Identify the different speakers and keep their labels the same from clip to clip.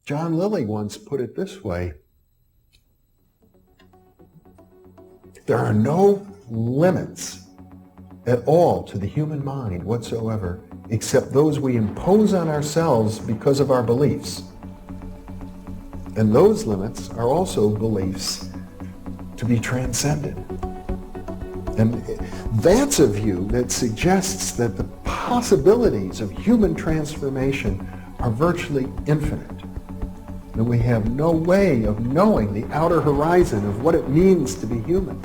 Speaker 1: John Lilly once put it this way: there are no limits at all to the human mind whatsoever, except those we impose on ourselves because of our beliefs. And those limits are also beliefs to be transcended. And that's a view that suggests that the possibilities of human transformation are virtually infinite. And we have no way of knowing the outer horizon of what it means to be human.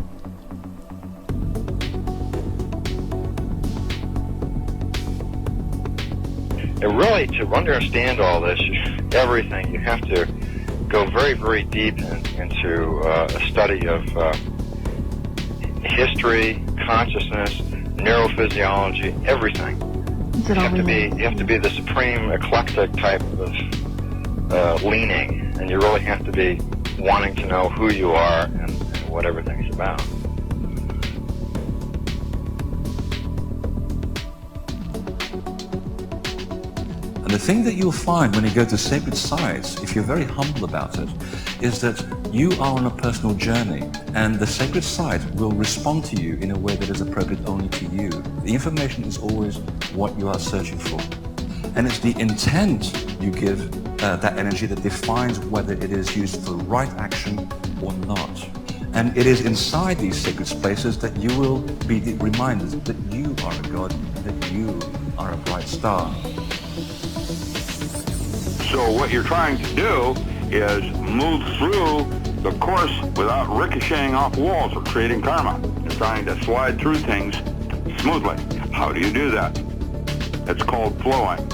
Speaker 2: And really, to understand all this, everything, you have to go very, very deep into a study of history, consciousness, neurophysiology, everything. You have to be the supreme eclectic type of leaning, and you really have to be wanting to know who you are and what everything's about.
Speaker 3: And the thing that you'll find when you go to sacred sites, if you're very humble about it, is that you are on a personal journey, and the sacred site will respond to you in a way that is appropriate only to you. The information is always what you are searching for. And it's the intent you give that energy that defines whether it is used for right action or not. And it is inside these sacred spaces that you will be reminded that you are a god, that you are a bright star.
Speaker 4: So what you're trying to do is move through the course without ricocheting off walls or creating karma. You're trying to slide through things smoothly. How do you do that? It's called flowing.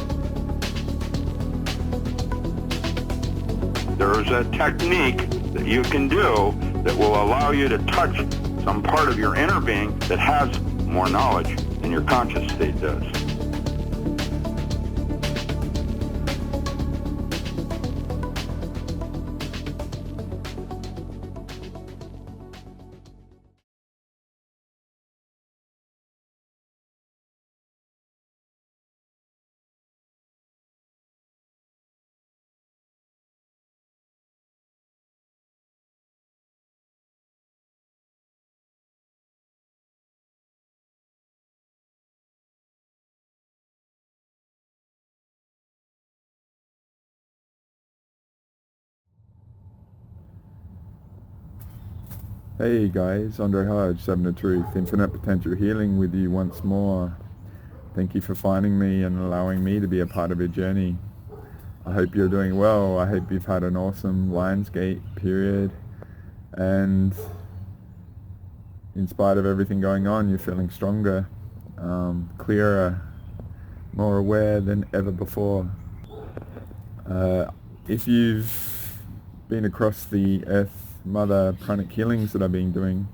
Speaker 4: There's a technique that you can do that will allow you to touch some part of your inner being that has more knowledge than your conscious state does.
Speaker 5: Hey guys, Andre Hodge, 7 of Truth, Infinite Potential Healing with you once more. Thank you for finding me and allowing me to be a part of your journey. I hope you're doing well. I hope you've had an awesome Lionsgate period, and in spite of everything going on, you're feeling stronger, clearer, more aware than ever before. If you've been across the Earth Mother pranic healings that I've been doing,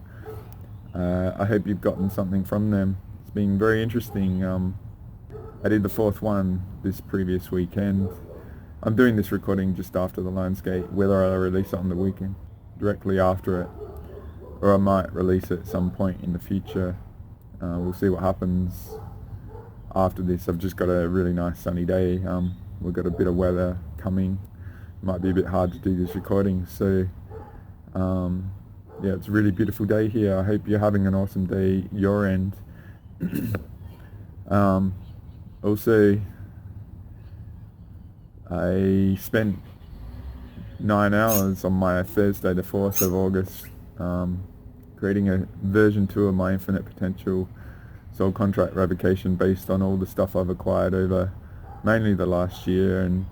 Speaker 5: I hope you've gotten something from them. It's been very interesting. I did the 4th one this previous weekend. I'm doing this recording just after the Lionsgate, whether I release it on the weekend, directly after it, or I might release it at some point in the future. We'll see what happens after this. I've just got a really nice sunny day. We've got a bit of weather coming. Might be a bit hard to do this recording, so yeah, it's a really beautiful day here. I hope you're having an awesome day your end. Also, I spent 9 hours on my Thursday the 4th of August creating a version 2 of my Infinite Potential soul contract revocation based on all the stuff I've acquired over mainly the last year, and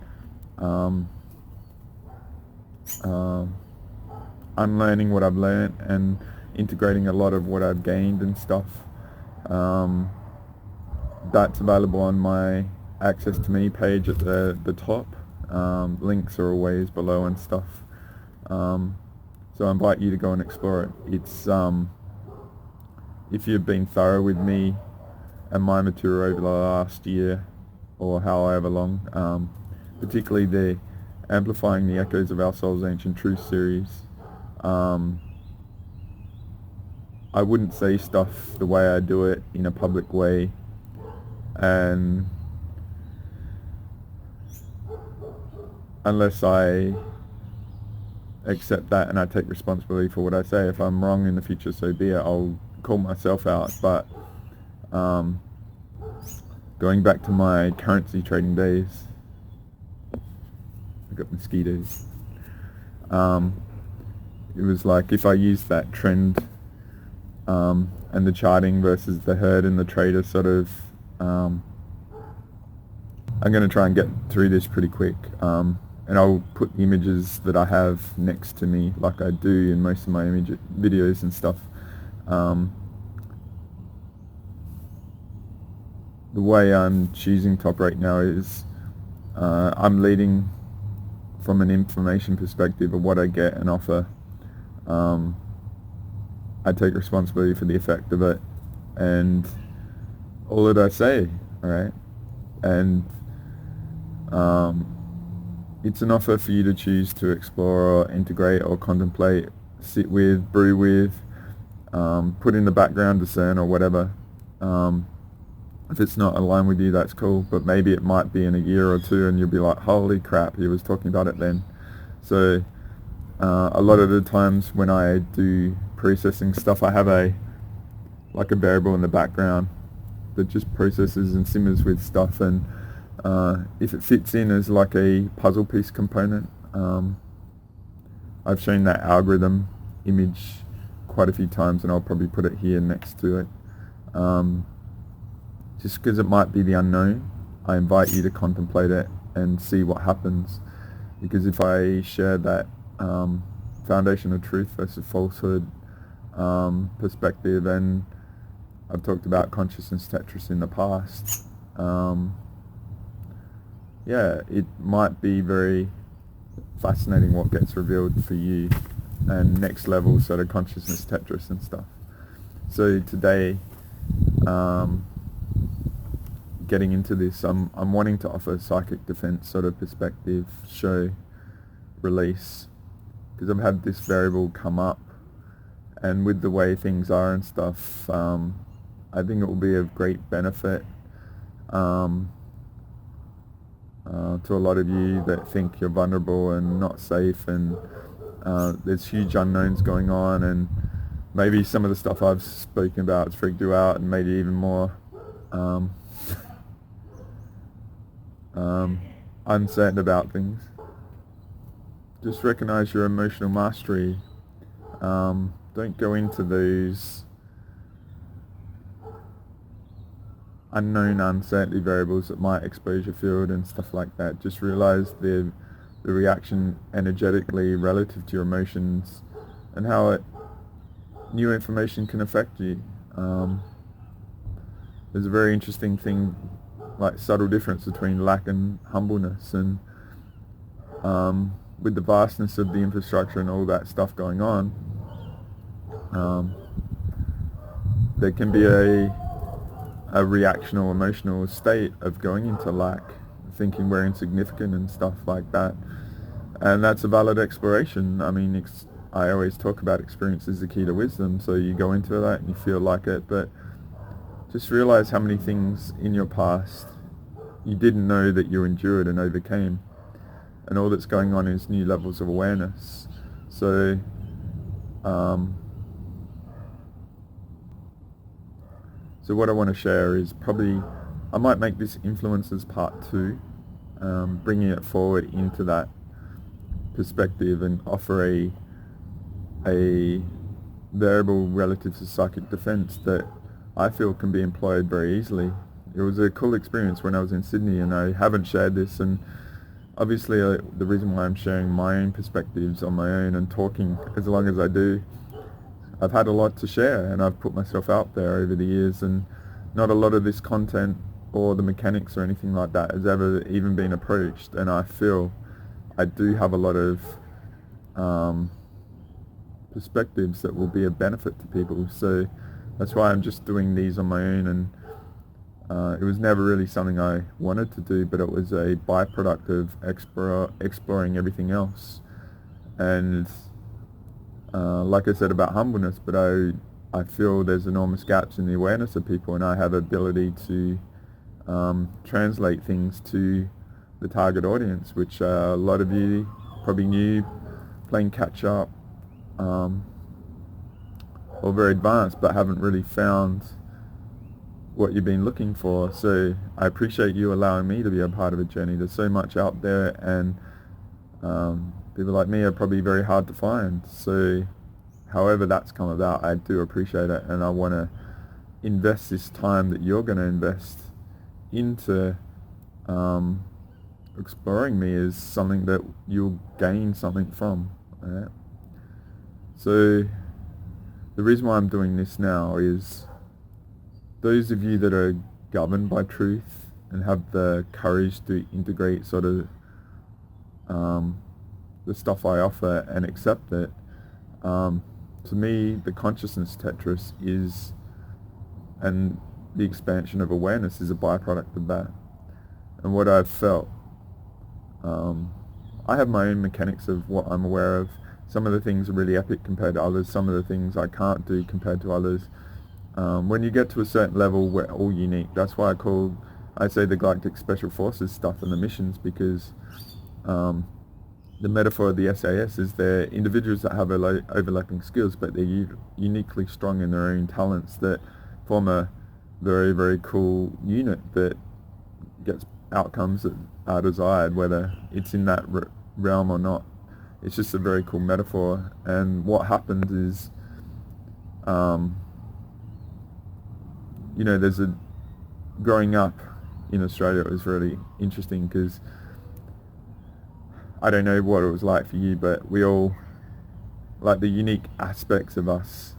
Speaker 5: unlearning what I've learned and integrating a lot of what I've gained and stuff. That's available on my Access to Me page at the top. Links are always below and stuff. So I invite you to go and explore it. It's if you've been thorough with me and my material over the last year or however long, particularly the Amplifying the Echoes of Our Soul's Ancient Truth series, I wouldn't say stuff the way I do it in a public way, and unless I accept that and I take responsibility for what I say. If I'm wrong in the future, so be it. I'll call myself out. But going back to my currency trading days, I got mosquitoes. It was like if I use that trend and the charting versus the herd and the trader sort of, I'm going to try and get through this pretty quick. And I'll put images that I have next to me like I do in most of my videos and stuff. The way I'm choosing top right now is I'm leading from an information perspective of what I get and offer. I take responsibility for the effect of it and all that I say, alright? And it's an offer for you to choose to explore or integrate or contemplate, sit with, brew with, put in the background, discern or whatever. If it's not aligned with you, that's cool, but maybe it might be in a year or two and you'll be like, holy crap, he was talking about it then. So a lot of the times when I do processing stuff, I have a variable in the background that just processes and simmers with stuff, and if it fits in as like a puzzle piece component, I've shown that algorithm image quite a few times, and I'll probably put it here next to it. Just because it might be the unknown, I invite you to contemplate it and see what happens. Because if I share that foundation of truth versus falsehood perspective, and I've talked about consciousness Tetris in the past, yeah, it might be very fascinating what gets revealed for you, and next level sort of consciousness Tetris and stuff. So today, getting into this, I'm wanting to offer a psychic defense sort of perspective, show, release, because I've had this variable come up, and with the way things are and stuff, I think it will be of great benefit to a lot of you that think you're vulnerable and not safe, and there's huge unknowns going on, and maybe some of the stuff I've spoken about has freaked you out and made you even more uncertain about things. Just recognize your emotional mastery. Don't go into those unknown uncertainty variables that might expose your field and stuff like that. Just realize the reaction energetically relative to your emotions and how new information can affect you. There's a very interesting thing, like subtle difference between lack and humbleness, and with the vastness of the infrastructure and all that stuff going on, there can be a reactional emotional state of going into lack, thinking we're insignificant and stuff like that, and that's a valid exploration. I mean, I always talk about experience is the key to wisdom, so you go into that and you feel like it, but just realize how many things in your past you didn't know that you endured and overcame, and all that's going on is new levels of awareness. So so what I want to share is probably, I might make this influences part 2, bringing it forward into that perspective and offer a variable relative to psychic defense that I feel can be employed very easily. It was a cool experience when I was in Sydney, and I haven't shared this, and obviously the reason why I'm sharing my own perspectives on my own and talking as long as I do, I've had a lot to share, and I've put myself out there over the years, and not a lot of this content or the mechanics or anything like that has ever even been approached, and I feel I do have a lot of perspectives that will be of benefit to people. So that's why I'm just doing these on my own, and it was never really something I wanted to do, but it was a byproduct of exploring everything else. And like I said about humbleness, but I feel there's enormous gaps in the awareness of people, and I have ability to translate things to the target audience, which a lot of you probably knew, playing catch up, or very advanced, but haven't really found what you've been looking for. So I appreciate you allowing me to be a part of a journey. There's so much out there, and people like me are probably very hard to find. So however that's come about, I do appreciate it, and I want to invest this time that you're going to invest into exploring me as something that you'll gain something from. Right? So the reason why I'm doing this now is those of you that are governed by truth and have the courage to integrate sort of the stuff I offer and accept it. To me, the consciousness Tetris is, and the expansion of awareness is a byproduct of that. And what I've felt, I have my own mechanics of what I'm aware of. Some of the things are really epic compared to others. Some of the things I can't do compared to others. When you get to a certain level, we're all unique. That's why I say the Galactic Special Forces stuff and the missions, because the metaphor of the SAS is they're individuals that have overlapping skills, but they're uniquely strong in their own talents that form a very, very cool unit that gets outcomes that are desired, whether it's in that realm or not. It's just a very cool metaphor. And what happens is, there's growing up in Australia, it was really interesting because I don't know what it was like for you, but we all, like the unique aspects of us,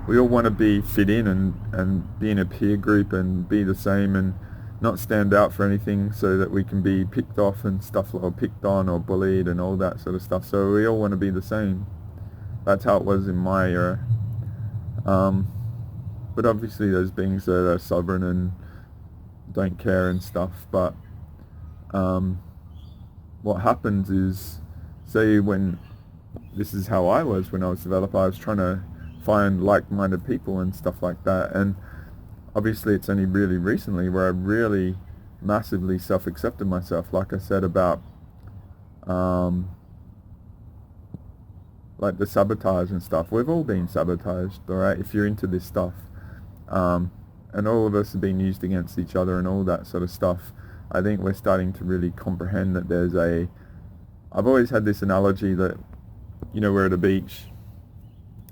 Speaker 5: we all want to be fit in and be in a peer group and be the same and not stand out for anything, so that we can be picked off and stuff, or picked on or bullied and all that sort of stuff. So we all want to be the same. That's how it was in my era. But obviously there's beings that are sovereign and don't care and stuff. But what happens is, say when, this is how I was when I was a developer, I was trying to find like-minded people and stuff like that. And obviously it's only really recently where I really massively self-accepted myself, like I said about like the sabotage and stuff. We've all been sabotaged, alright, if you're into this stuff. And all of us have been used against each other and all that sort of stuff. I think we're starting to really comprehend that there's I've always had this analogy that, we're at a beach,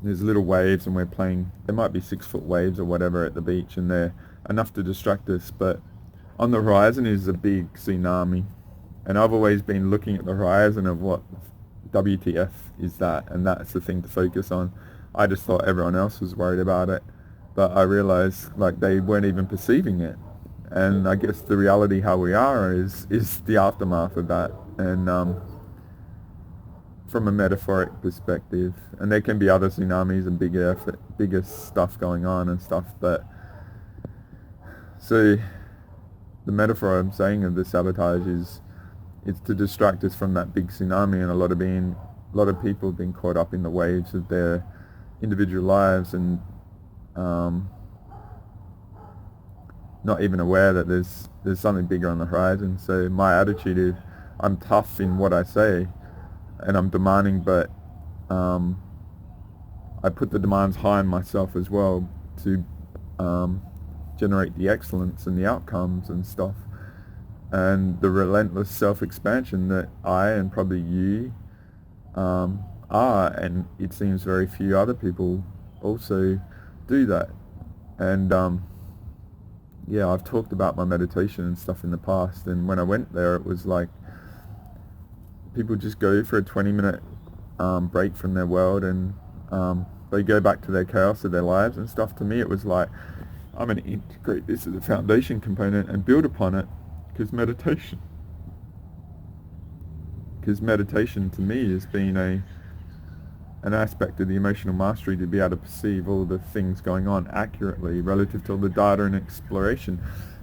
Speaker 5: there's little waves and we're playing, there might be 6-foot waves or whatever at the beach, and they're enough to distract us, but on the horizon is a big tsunami. And I've always been looking at the horizon of what WTF is that, and that's the thing to focus on. I just thought everyone else was worried about it, but I realized like they weren't even perceiving it. And I guess the reality how we are is the aftermath of that. And from a metaphoric perspective, and there can be other tsunamis and bigger stuff going on and stuff, but so the metaphor I'm saying of the sabotage is it's to distract us from that big tsunami, and a lot of people have been caught up in the waves of their individual lives and not even aware that there's something bigger on the horizon. So my attitude is I'm tough in what I say and I'm demanding, but I put the demands high on myself as well to generate the excellence and the outcomes and stuff, and the relentless self-expansion that I and probably you are, and it seems very few other people also do that. And I've talked about my meditation and stuff in the past, and when I went there it was like people just go for a 20-minute break from their world, and they go back to their chaos of their lives and stuff. To me it was like, I'm going to integrate this as a foundation component and build upon it, because meditation to me has been an aspect of the emotional mastery, to be able to perceive all the things going on accurately relative to all the data and exploration.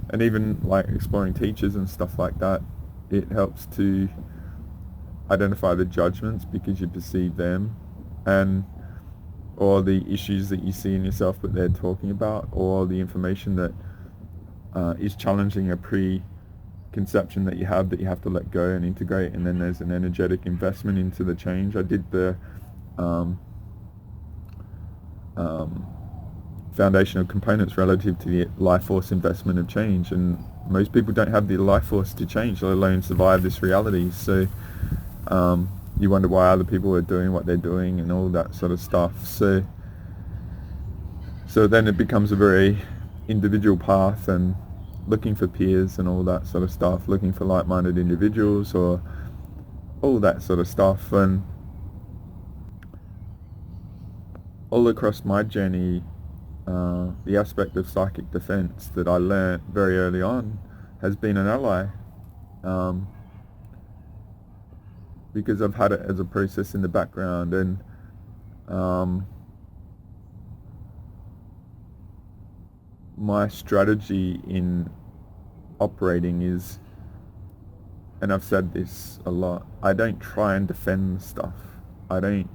Speaker 5: And even like exploring teachers and stuff like that, it helps to identify the judgments because you perceive them, and or the issues that you see in yourself that they're talking about, or the information that is challenging a preconception that you have to let go and integrate, and then there's an energetic investment into the change. I did the foundational components relative to the life force investment of change, and most people don't have the life force to change, let alone survive this reality. So you wonder why other people are doing what they're doing and all that sort of stuff. So then it becomes a very individual path, and looking for peers and all that sort of stuff, looking for like-minded individuals or all that sort of stuff. And all across my journey, the aspect of psychic defense that I learnt very early on has been an ally, because I've had it as a process in the background. And my strategy in operating is, and I've said this a lot, I don't try and defend stuff. I don't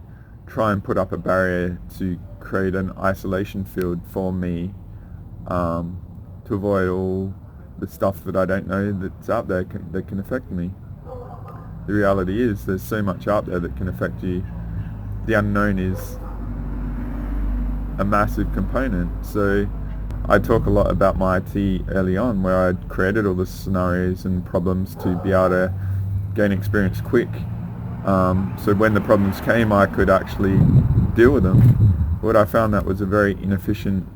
Speaker 5: try and put up a barrier to create an isolation field for me, to avoid all the stuff that I don't know that's out there that can affect me. The reality is there's so much out there that can affect you. The unknown is a massive component. So I talk a lot about my IT early on, where I created all the scenarios and problems to be able to gain experience quick. So when the problems came, I could actually deal with them. What I found that was a very inefficient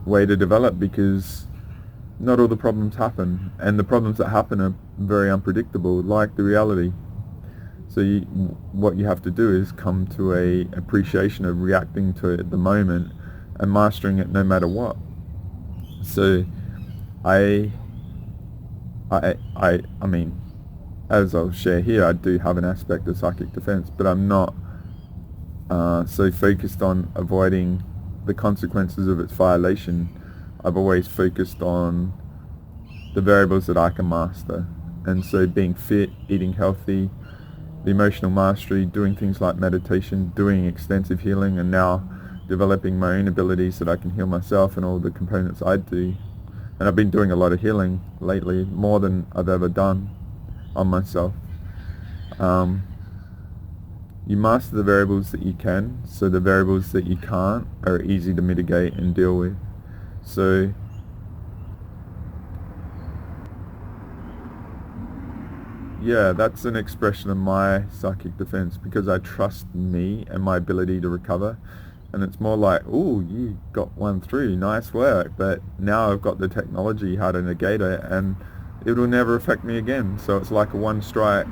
Speaker 5: way to develop, because not all the problems happen, and the problems that happen are very unpredictable, like the reality. So what you have to do is come to a appreciation of reacting to it at the moment and mastering it no matter what. So I mean, as I'll share here, I do have an aspect of psychic defense, but I'm not so focused on avoiding the consequences of its violation. I've always focused on the variables that I can master. And so being fit, eating healthy, the emotional mastery, doing things like meditation, doing extensive healing, and now developing my own abilities that I can heal myself and all the components I do. And I've been doing a lot of healing lately, more than I've ever done on myself. You master the variables that you can, so the variables that you can't are easy to mitigate and deal with. So yeah, that's an expression of my psychic defense, because I trust me and my ability to recover. And it's more like, oh, you got one through, nice work, but now I've got the technology how to negate it, and it will never affect me again. So it's like a one strike,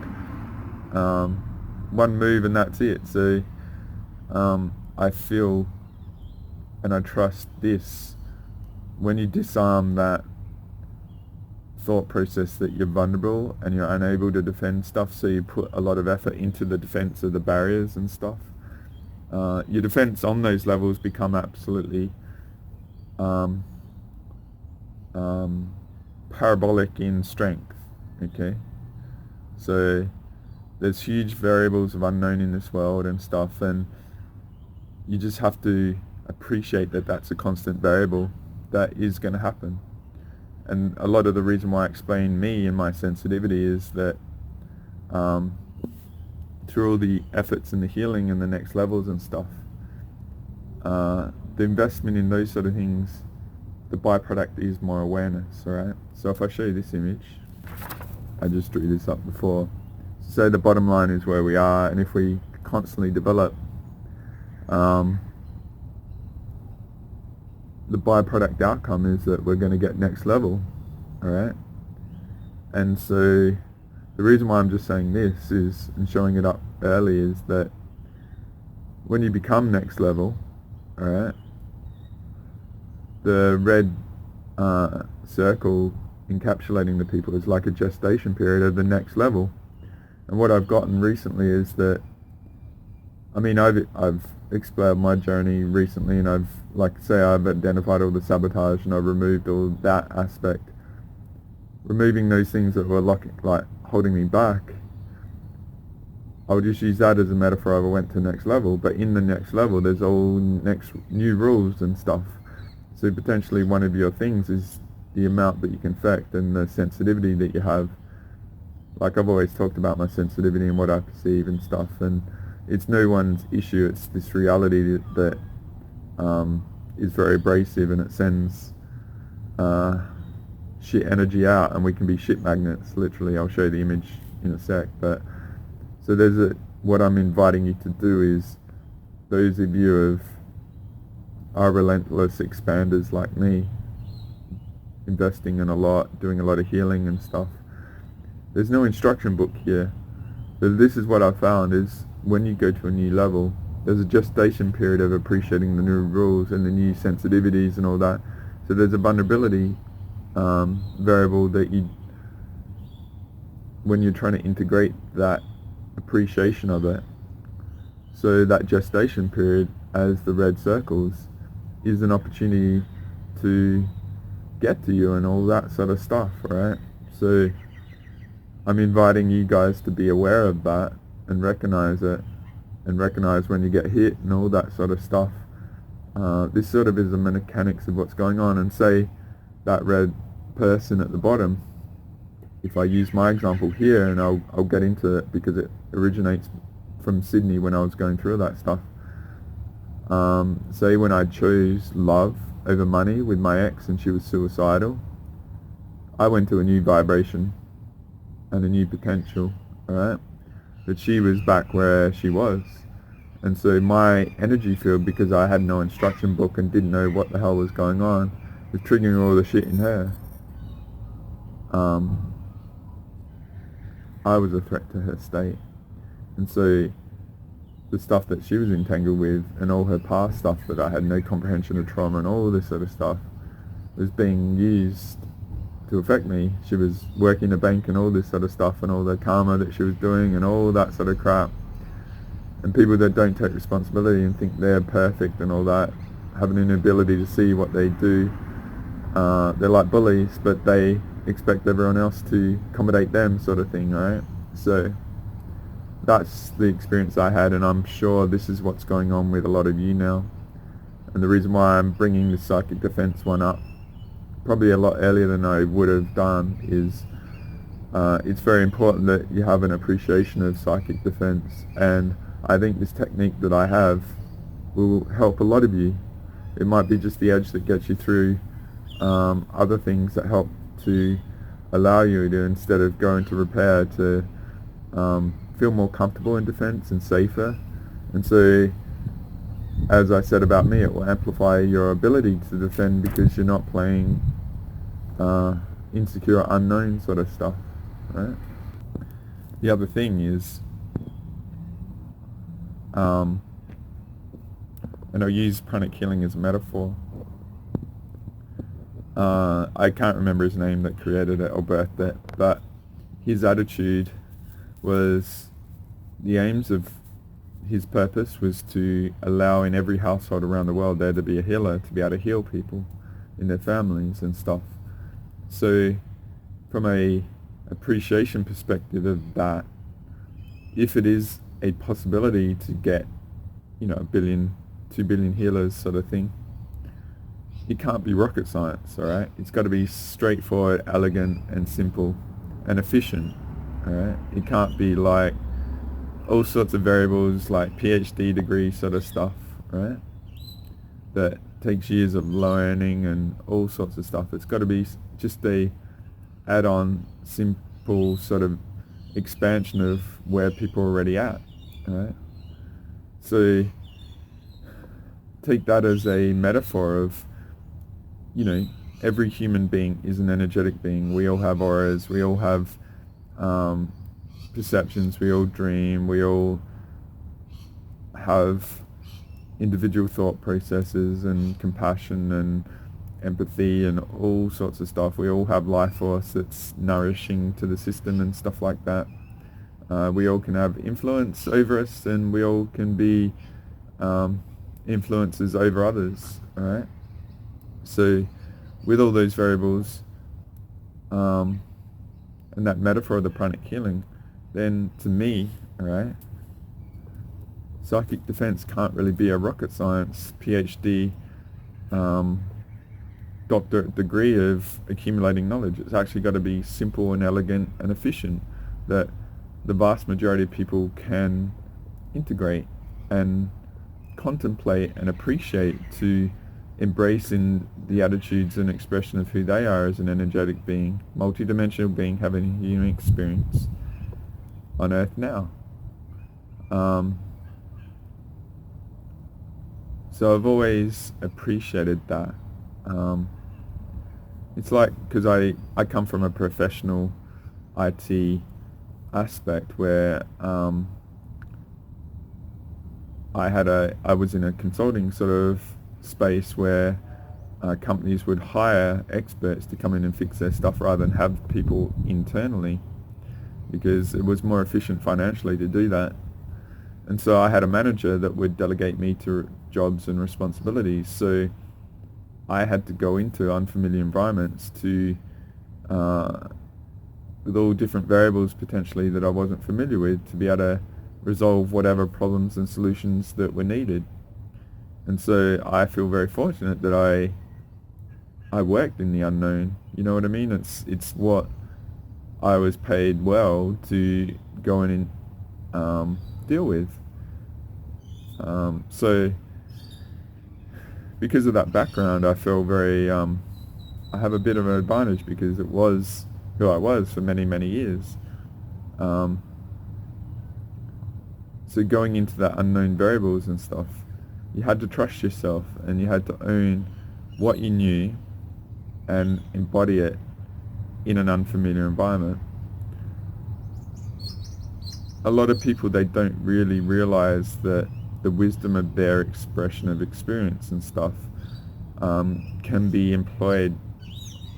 Speaker 5: one move, and that's it. So I feel and I trust this. When you disarm that thought process that you're vulnerable and you're unable to defend stuff, so you put a lot of effort into the defense of the barriers and stuff, your defense on those levels become absolutely parabolic in strength. Okay, so there's huge variables of unknown in this world and stuff, and you just have to appreciate that that's a constant variable that is going to happen. And a lot of the reason why I explain me and my sensitivity is that through all the efforts and the healing and the next levels and stuff, the investment in those sort of things, the byproduct is more awareness, alright? So if I show you this image, I just drew this up before. So the bottom line is where we are, and if we constantly develop, the byproduct outcome is that we're going to get next level, alright? And so the reason why I'm just saying this is, and showing it up early, is that when you become next level, alright, the red circle encapsulating the people is like a gestation period of the next level. And what I've gotten recently is that, I mean, I've explored my journey recently, and I've, like I say, I've identified all the sabotage, and I've removed all that aspect, removing those things that were like holding me back. I'll just use that as a metaphor. I went to the next level, but in the next level, there's all next new rules and stuff. So potentially one of your things is the amount that you can affect and the sensitivity that you have. Like I've always talked about my sensitivity and what I perceive and stuff, and it's no one's issue. It's this reality that is very abrasive, and it sends shit energy out, and we can be shit magnets, literally. I'll show you the image in a sec. But so what I'm inviting you to do is, those of you who are relentless expanders like me, investing in a lot, doing a lot of healing and stuff, there's no instruction book here. But this is what I found is, when you go to a new level, there's a gestation period of appreciating the new rules and the new sensitivities and all that. So there's a vulnerability variable that when you're trying to integrate that appreciation of it. So that gestation period, as the red circles, is an opportunity to get to you and all that sort of stuff, right? So I'm inviting you guys to be aware of that and recognize it, and recognize when you get hit and all that sort of stuff. This sort of is the mechanics of what's going on. And say that red person at the bottom, if I use my example here, and I'll get into it because it originates from Sydney when I was going through that stuff. Say when I chose love over money with my ex and she was suicidal, I went to a new vibration and a new potential, alright? But she was back where she was. And so my energy field, because I had no instruction book and didn't know what the hell was going on, was triggering all the shit in her. I was a threat to her state. And so the stuff that she was entangled with and all her past stuff that I had no comprehension of trauma and all this sort of stuff was being used to affect me. She was working a bank and all this sort of stuff, and all the karma that she was doing and all that sort of crap. And people that don't take responsibility and think they're perfect and all that, having an ability to see what they do, they're like bullies, but they expect everyone else to accommodate them, sort of thing, right? So that's the experience I had, and I'm sure this is what's going on with a lot of you now. And the reason why I'm bringing the psychic defense one up probably a lot earlier than I would have done is it's very important that you have an appreciation of psychic defense, and I think this technique that I have will help a lot of you. It might be just the edge that gets you through other things that help to allow you to, instead of going to repair, to feel more comfortable in defense and safer. And so, as I said about me, it will amplify your ability to defend because you're not playing insecure, unknown sort of stuff, right? The other thing is, and I'll use pranic healing as a metaphor. I can't remember his name that created it or birthed it, but his attitude was, the aims of his purpose was to allow in every household around the world there to be a healer, to be able to heal people in their families and stuff. So from a appreciation perspective of that, if it is a possibility to get, 1 billion, 2 billion healers sort of thing, it can't be rocket science, alright? It's got to be straightforward, elegant and simple and efficient, alright? It can't be like all sorts of variables like PhD degree sort of stuff, right? That takes years of learning and all sorts of stuff. It's got to be just a add-on, simple sort of expansion of where people are already at, right? So take that as a metaphor of, every human being is an energetic being. We all have auras, we all have perceptions, we all dream, we all have individual thought processes and compassion and empathy and all sorts of stuff. We all have life force that's nourishing to the system and stuff like that. We all can have influence over us, and we all can be influences over others, alright? So with all those variables and that metaphor of the pranic healing, then to me, alright, psychic defense can't really be a rocket science PhD doctorate degree of accumulating knowledge. It's actually got to be simple and elegant and efficient, that the vast majority of people can integrate and contemplate and appreciate, to embrace in the attitudes and expression of who they are as an energetic being, multidimensional being, having a human experience on Earth now. So I've always appreciated that. It's like, because I come from a professional IT aspect where I was in a consulting sort of space where companies would hire experts to come in and fix their stuff rather than have people internally, because it was more efficient financially to do that. And so I had a manager that would delegate me to jobs and responsibilities. So I had to go into unfamiliar environments with all different variables potentially that I wasn't familiar with, to be able to resolve whatever problems and solutions that were needed. And so I feel very fortunate that I worked in the unknown. You know what I mean? It's what I was paid well to go in and deal with. So because of that background, I feel very, I have a bit of an advantage, because it was who I was for many, many years. So going into that unknown variables and stuff, you had to trust yourself, and you had to own what you knew and embody it in an unfamiliar environment. A lot of people, they don't really realize that the wisdom of their expression of experience and stuff can be employed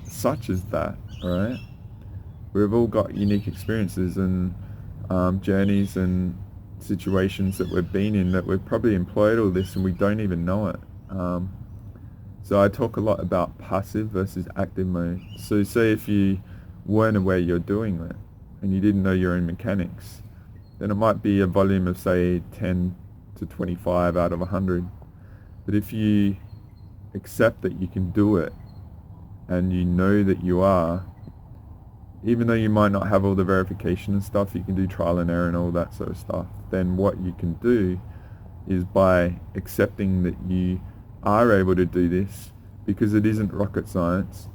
Speaker 5: such as that, right? We've all got unique experiences and journeys and situations that we've been in, that we've probably employed all this and we don't even know it. So I talk a lot about passive versus active mode. So say if you weren't aware you're doing it and you didn't know your own mechanics, then it might be a volume of say 10 to 25 out of 100. But if you accept that you can do it, and you know that you are, even though you might not have all the verification and stuff, you can do trial and error and all that sort of stuff, then what you can do is, by accepting that you are able to do this, because it isn't rocket science,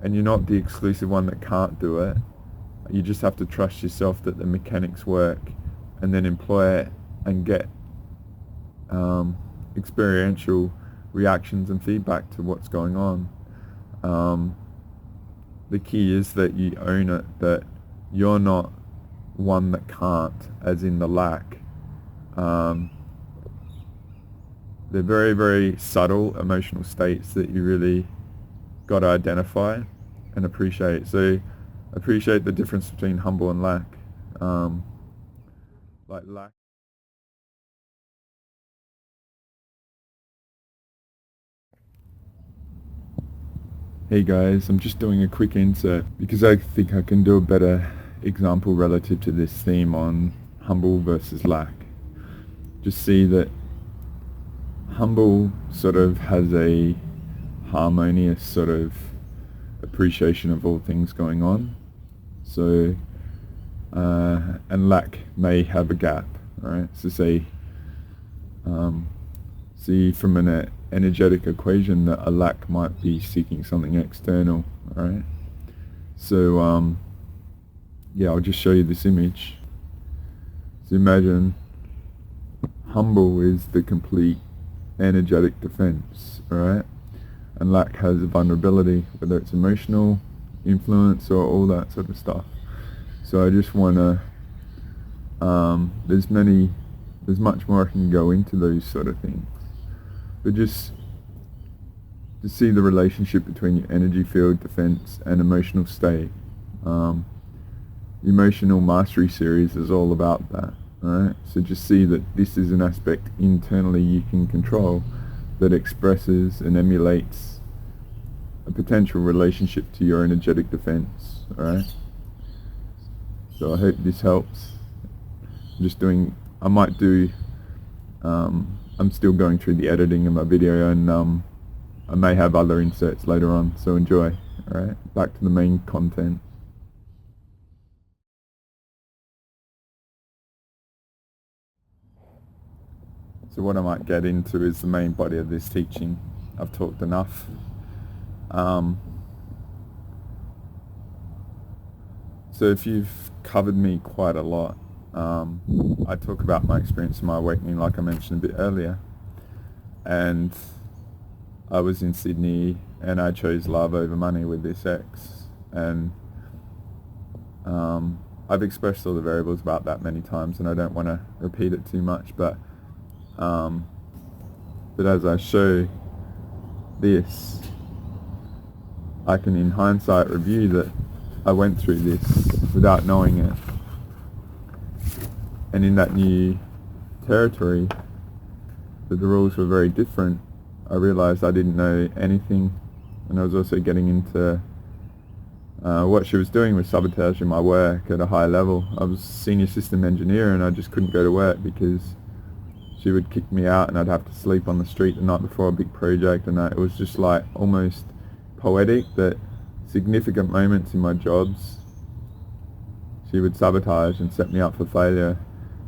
Speaker 5: and you're not the exclusive one that can't do it, you just have to trust yourself that the mechanics work, and then employ it and get experiential reactions and feedback to what's going on. The key is that you own it, that you're not one that can't, as in the lack. They're very, very subtle emotional states that you really got to identify and appreciate. So appreciate the difference between humble and lack. Like lack. Hey guys, I'm just doing a quick insert because I think I can do a better example relative to this theme on humble versus lack. Just see that humble sort of has a harmonious sort of appreciation of all things going on. So, and lack may have a gap, right? So say, see from an energetic equation that a lack might be seeking something external, right? So, yeah, I'll just show you this image. So imagine humble is the complete energetic defense, right? And lack has a vulnerability, whether it's emotional, influence, or all that sort of stuff. So I just want to, there's much more I can go into those sort of things. But just to see the relationship between your energy field, defense, and emotional state. The Emotional Mastery series is all about that, right? So just see that this is an aspect internally you can control that expresses and emulates a potential relationship to your energetic defense, right? So I hope this helps. I might do I'm still going through the editing of my video, and I may have other inserts later on, so enjoy. Alright, back to the main content. So what I might get into is the main body of this teaching. I've talked enough. So if you've covered me quite a lot, I talk about my experience in my awakening, like I mentioned a bit earlier. And I was in Sydney and I chose love over money with this ex. And I've expressed all the variables about that many times, and I don't want to repeat it too much, but as I show this, I can in hindsight review that I went through this without knowing it. And in that new territory, that the rules were very different, I realized I didn't know anything, and I was also getting into what she was doing was sabotaging my work at a high level. I was senior system engineer and I just couldn't go to work because she would kick me out and I'd have to sleep on the street the night before a big project, and it was just like almost poetic that significant moments in my jobs she would sabotage and set me up for failure.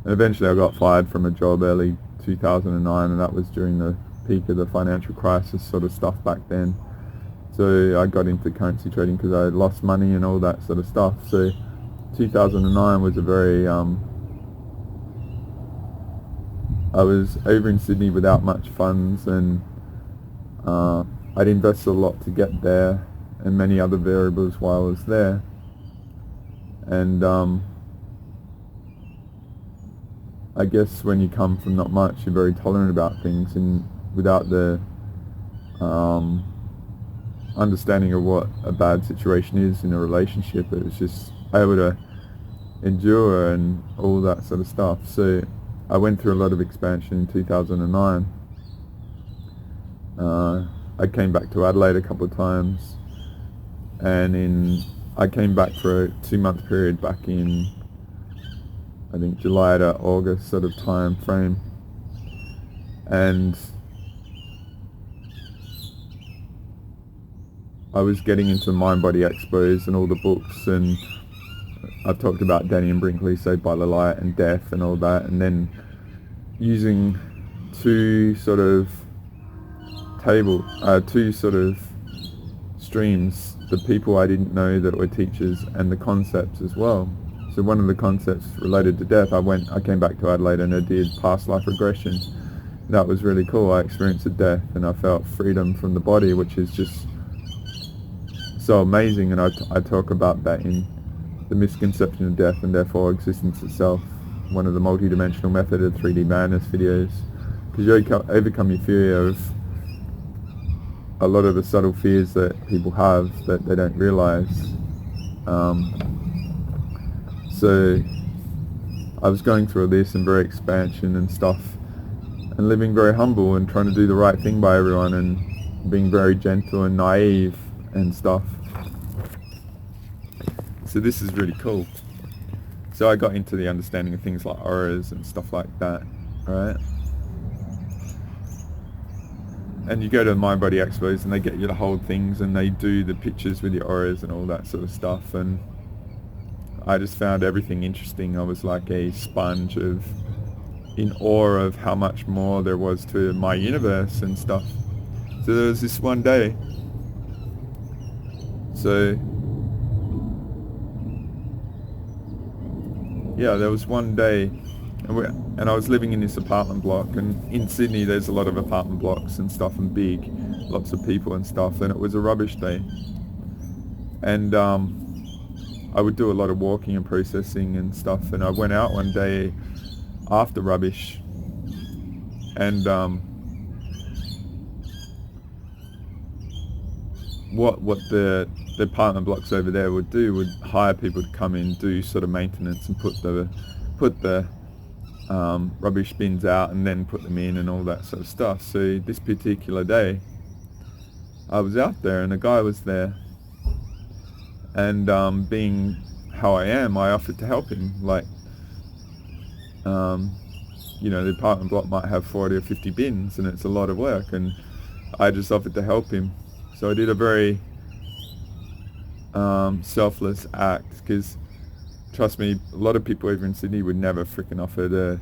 Speaker 5: And eventually I got fired from a job early 2009, and that was during the peak of the financial crisis sort of stuff back then. So I got into currency trading because I lost money and all that sort of stuff. So 2009 was a very I was over in Sydney without much funds, and I'd invested a lot to get there and many other variables while I was there. And I guess when you come from not much, you're very tolerant about things, and without the understanding of what a bad situation is in a relationship, it was just able to endure and all that sort of stuff. So I went through a lot of expansion in 2009. I came back to Adelaide a couple of times, and I came back for a 2-month period back in, I think, July to August sort of time frame. And I was getting into Mind Body Expos and all the books, and I've talked about Danny and Brinkley, Saved by the Light and Death and all that, and then using two sort of streams, the people I didn't know that were teachers and the concepts as well. So one of the concepts related to death, I came back to Adelaide and I did past life regression. That was really cool. I experienced a death and I felt freedom from the body, which is just so amazing. And I talk about that in The Misconception of Death and Therefore Existence Itself, one of the multi-dimensional method of 3D madness videos, because you overcome your fear of a lot of the subtle fears that people have that they don't realize. So I was going through this and very expansion and stuff, and living very humble and trying to do the right thing by everyone and being very gentle and naive and stuff. So this is really cool. So I got into the understanding of things like auras and stuff like that, right? And you go to the Mind Body Expos and they get you to hold things and they do the pictures with your auras and all that sort of stuff, and I just found everything interesting. I was like a sponge in awe of how much more there was to my universe and stuff. So there was this one day, there was one day, and I was living in this apartment block, and in Sydney there's a lot of apartment blocks and stuff, and big, lots of people and stuff, and it was a rubbish day. And I would do a lot of walking and processing and stuff, and I went out one day after rubbish, and what the apartment blocks over there would do would hire people to come in, do sort of maintenance and put the rubbish bins out and then put them in and all that sort of stuff. So this particular day I was out there and a guy was there, and being how I am, I offered to help him. Like the apartment block might have 40 or 50 bins, and it's a lot of work, and I just offered to help him. So I did a very selfless act, because trust me, a lot of people over in Sydney would never freaking offer to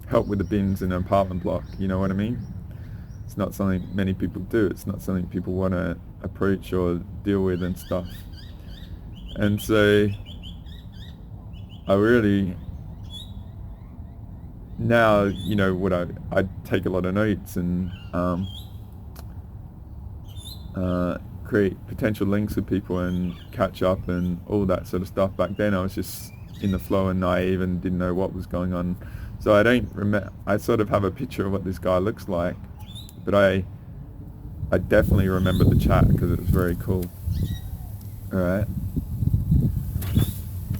Speaker 5: help with the bins in an apartment block, you know what I mean? It's not something many people do. It's not something people want to approach or deal with and stuff. And so I really, now, what I take a lot of notes and create potential links with people and catch up and all that sort of stuff. Back then I was just in the flow and naive and didn't know what was going on. So I don't remember, I sort of have a picture of what this guy looks like, but I definitely remember the chat because it was very cool. Alright.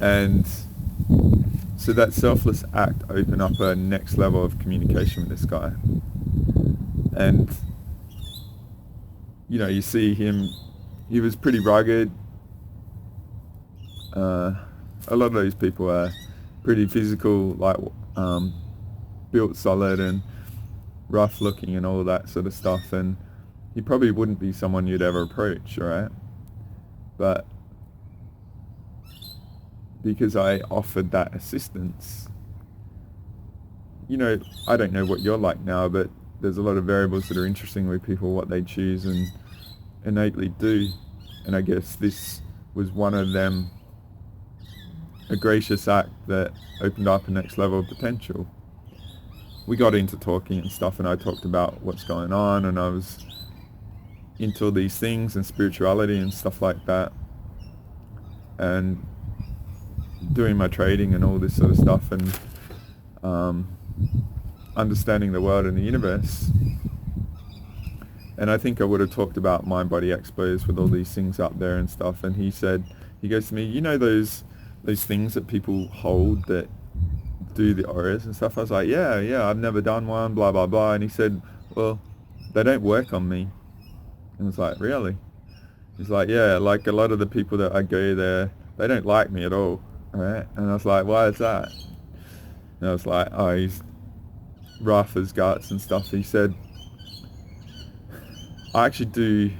Speaker 5: And so that selfless act opened up a next level of communication with this guy. And you see him, he was pretty rugged. A lot of those people are pretty physical, like built solid and rough looking and all that sort of stuff, and he probably wouldn't be someone you'd ever approach, right? But because I offered that assistance, I don't know what you're like now, but there's a lot of variables that are interesting with people, what they choose and innately do, and I guess this was one of them, a gracious act that opened up a next level of potential. We got into talking and stuff, and I talked about what's going on, and I was into all these things and spirituality and stuff like that, and doing my trading and all this sort of stuff, and understanding the world and the universe. And I think I would have talked about mind body expos with all these things up there and stuff, and he goes to me, those things that people hold that do the auras and stuff? I was like, yeah, I've never done one, blah blah blah. And he said, well, they don't work on me. And I was like, really? He's like, yeah, like a lot of the people that I go there, they don't like me at all. Right? And I was like, why is that? And I was like, oh, he's rough as guts and stuff. He said, I actually do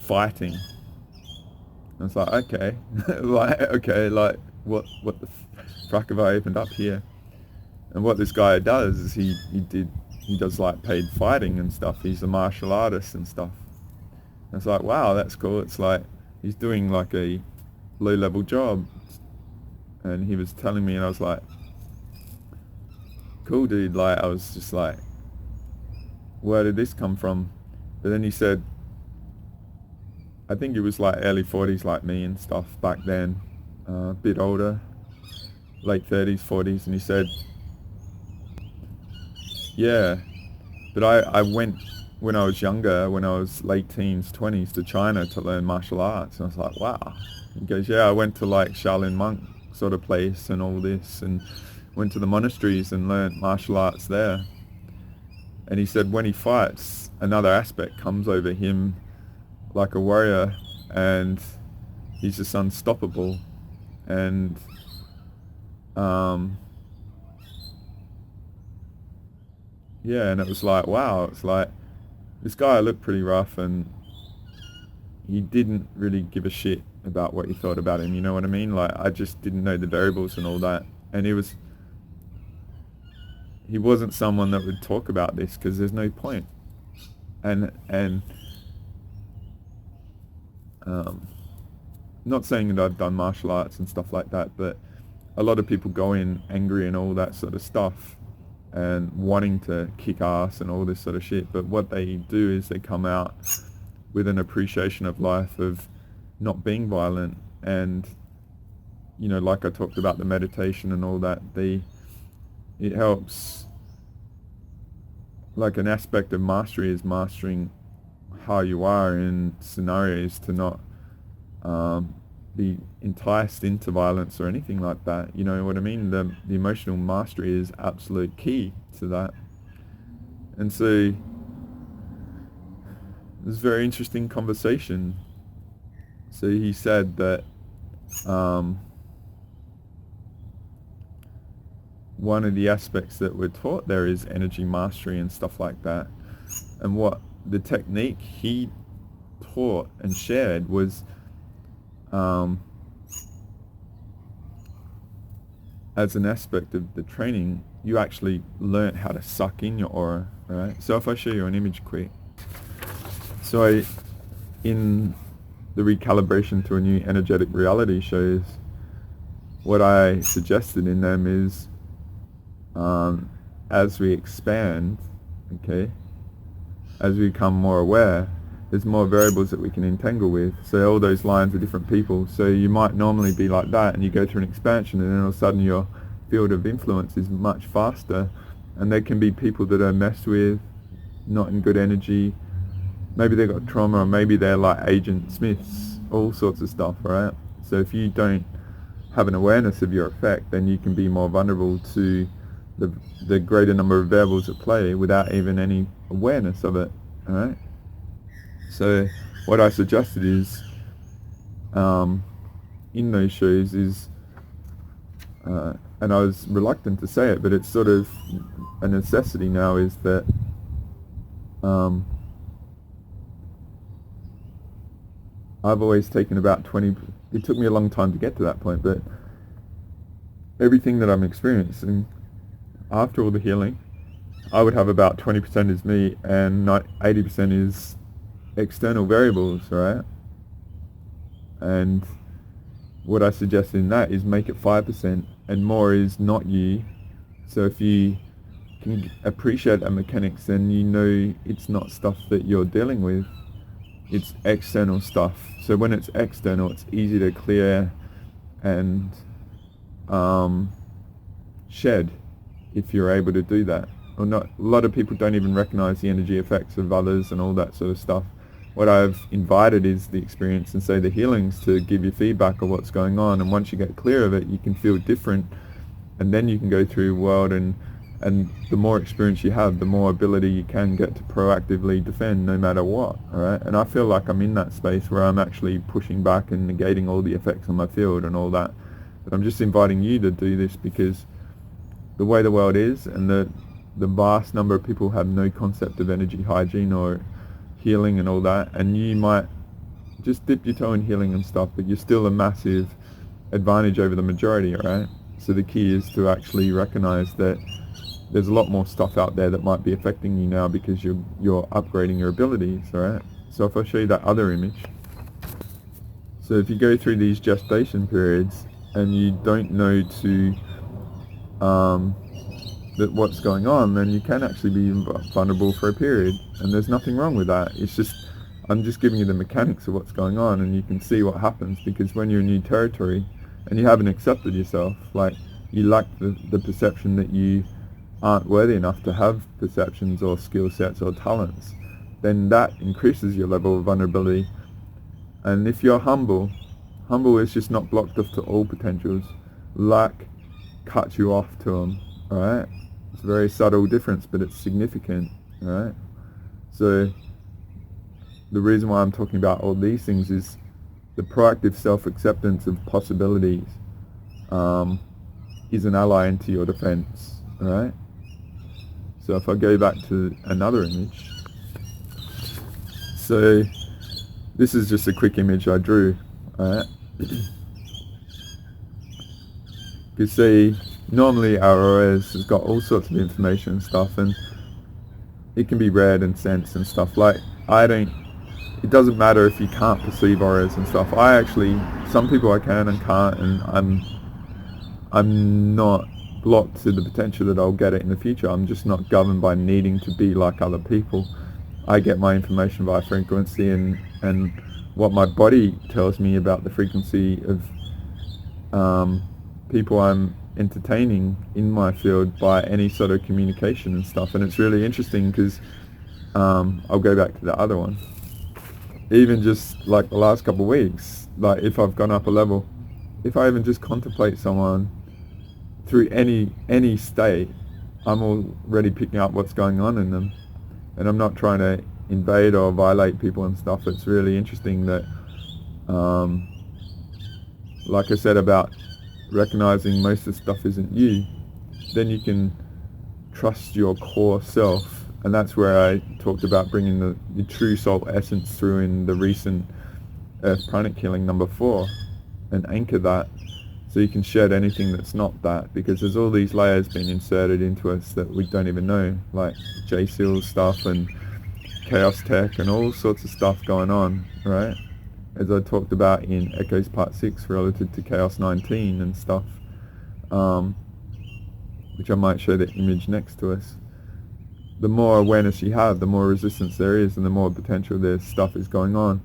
Speaker 5: fighting. I was like, okay. like what the fuck have I opened up here? And what this guy does is he does like paid fighting and stuff. He's a martial artist and stuff. And it's like, wow, that's cool. It's like he's doing like a low level job. And he was telling me, and I was like, cool, dude. Like, I was just like, where did this come from? But then he said, I think he was like early 40s like me and stuff back then, a bit older, late 30s, 40s, and he said, yeah, but I went when I was younger, when I was late teens, 20s, to China to learn martial arts. And I was like, wow. He goes, yeah, I went to like Shaolin monk sort of place and all this, and went to the monasteries and learned martial arts there. And he said when he fights, another aspect comes over him like a warrior, and he's just unstoppable. And yeah, and it was like, wow, it's like this guy looked pretty rough, and he didn't really give a shit about what you thought about him, you know what I mean? Like, I just didn't know the variables and all that. And he wasn't someone that would talk about this because there's no point. And not saying that I've done martial arts and stuff like that, but a lot of people go in angry and all that sort of stuff and wanting to kick ass and all this sort of shit. But what they do is they come out with an appreciation of life, of not being violent. And, like I talked about the meditation and all that, it helps. Like, an aspect of mastery is mastering how you are in scenarios to not be enticed into violence or anything like that. You know what I mean? The emotional mastery is absolute key to that. And so it was a very interesting conversation. So he said that one of the aspects that we're taught there is energy mastery and stuff like that. And what the technique he taught and shared was as an aspect of the training, you actually learn how to suck in your aura, right? So if I show you an image quick. So in the recalibration to a new energetic reality shows, what I suggested in them is as we expand, okay, as we become more aware, there's more variables that we can entangle with. So all those lines are different people. So you might normally be like that and you go through an expansion and then all of a sudden your field of influence is much faster, and there can be people that are messed with, not in good energy. Maybe they've got trauma, or maybe they're like Agent Smiths, all sorts of stuff, right? So if you don't have an awareness of your effect, then you can be more vulnerable to the greater number of variables at play without even any awareness of it, all right? So what I suggested is, in those shows is, and I was reluctant to say it, but it's sort of a necessity now, is that I've always taken about 20, it took me a long time to get to that point, but everything that I'm experiencing, after all the healing, I would have about 20% is me and 80% is external variables, right? And what I suggest in that is make it 5%, and more is not you. So if you can appreciate that mechanics, then you know it's not stuff that you're dealing with, it's external stuff. So when it's external, it's easy to clear and shed if you're able to do that. Or not. A lot of people don't even recognize the energy effects of others and all that sort of stuff. What I've invited is the experience and say the healings to give you feedback of what's going on, and once you get clear of it, you can feel different, and then you can go through the world, and the more experience you have, the more ability you can get to proactively defend no matter what, alright? And I feel like I'm in that space where I'm actually pushing back and negating all the effects on my field and all that. But I'm just inviting you to do this because the way the world is, and the vast number of people have no concept of energy hygiene or healing and all that, and you might just dip your toe in healing and stuff, but you're still a massive advantage over the majority, right? So the key is to actually recognize that there's a lot more stuff out there that might be affecting you now because you're upgrading your abilities, alright? So if I show you that other image, so if you go through these gestation periods and you don't know to that what's going on, then you can actually be vulnerable for a period, and there's nothing wrong with that. It's just, I'm just giving you the mechanics of what's going on, and you can see what happens, because when you're in new territory and you haven't accepted yourself, like you lack the perception that you aren't worthy enough to have perceptions or skill sets or talents, then that increases your level of vulnerability. And if you're humble is just not blocked off to all potentials. Lack cuts you off to them, alright? It's a very subtle difference, but it's significant, alright? So the reason why I'm talking about all these things is the proactive self-acceptance of possibilities is an ally into your defense, alright? So if I go back to another image, so this is just a quick image I drew, alright? You see, normally our auras has got all sorts of information and stuff, and it can be read and sensed and stuff. Like, it doesn't matter if you can't perceive auras and stuff. Some people I can and can't, and I'm not blocked to the potential that I'll get it in the future. I'm just not governed by needing to be like other people. I get my information by frequency, and what my body tells me about the frequency of people I'm entertaining in my field by any sort of communication and stuff. And it's really interesting because I'll go back to the other one. Even just like the last couple of weeks, like if I've gone up a level, if I even just contemplate someone through any state, I'm already picking up what's going on in them, and I'm not trying to invade or violate people and stuff. It's really interesting that, like I said about recognizing most of the stuff isn't you, then you can trust your core self. And that's where I talked about bringing the true soul essence through in the recent Earth Pranic Healing number 4, and anchor that so you can shed anything that's not that, because there's all these layers being inserted into us that we don't even know, like J-Seal stuff and Chaos Tech and all sorts of stuff going on, right? As I talked about in Echoes Part 6 relative to Chaos 19 and stuff, which I might show the image next to us. The more awareness you have, the more resistance there is, and the more potential there's stuff is going on.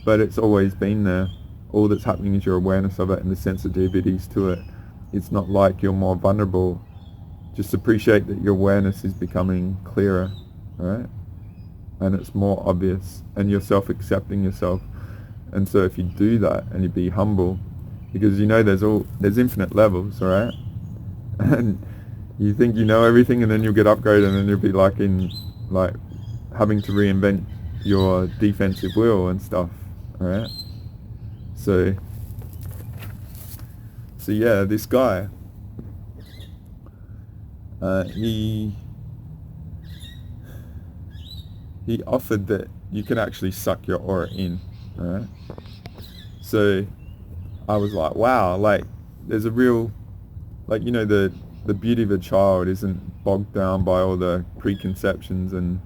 Speaker 5: But it's always been there. All that's happening is your awareness of it and the sensitivities to it. It's not like you're more vulnerable. Just appreciate that your awareness is becoming clearer, right? And it's more obvious, and you're self-accepting yourself. And so if you do that and you be humble, because you know there's infinite levels, all right? And you think you know everything, and then you'll get upgraded, and then you'll be like having to reinvent your defensive will and stuff, all right? So yeah, this guy, he offered that you can actually suck your aura in, all right? So I was like, wow, like there's a real, like, you know, the beauty of a child isn't bogged down by all the preconceptions and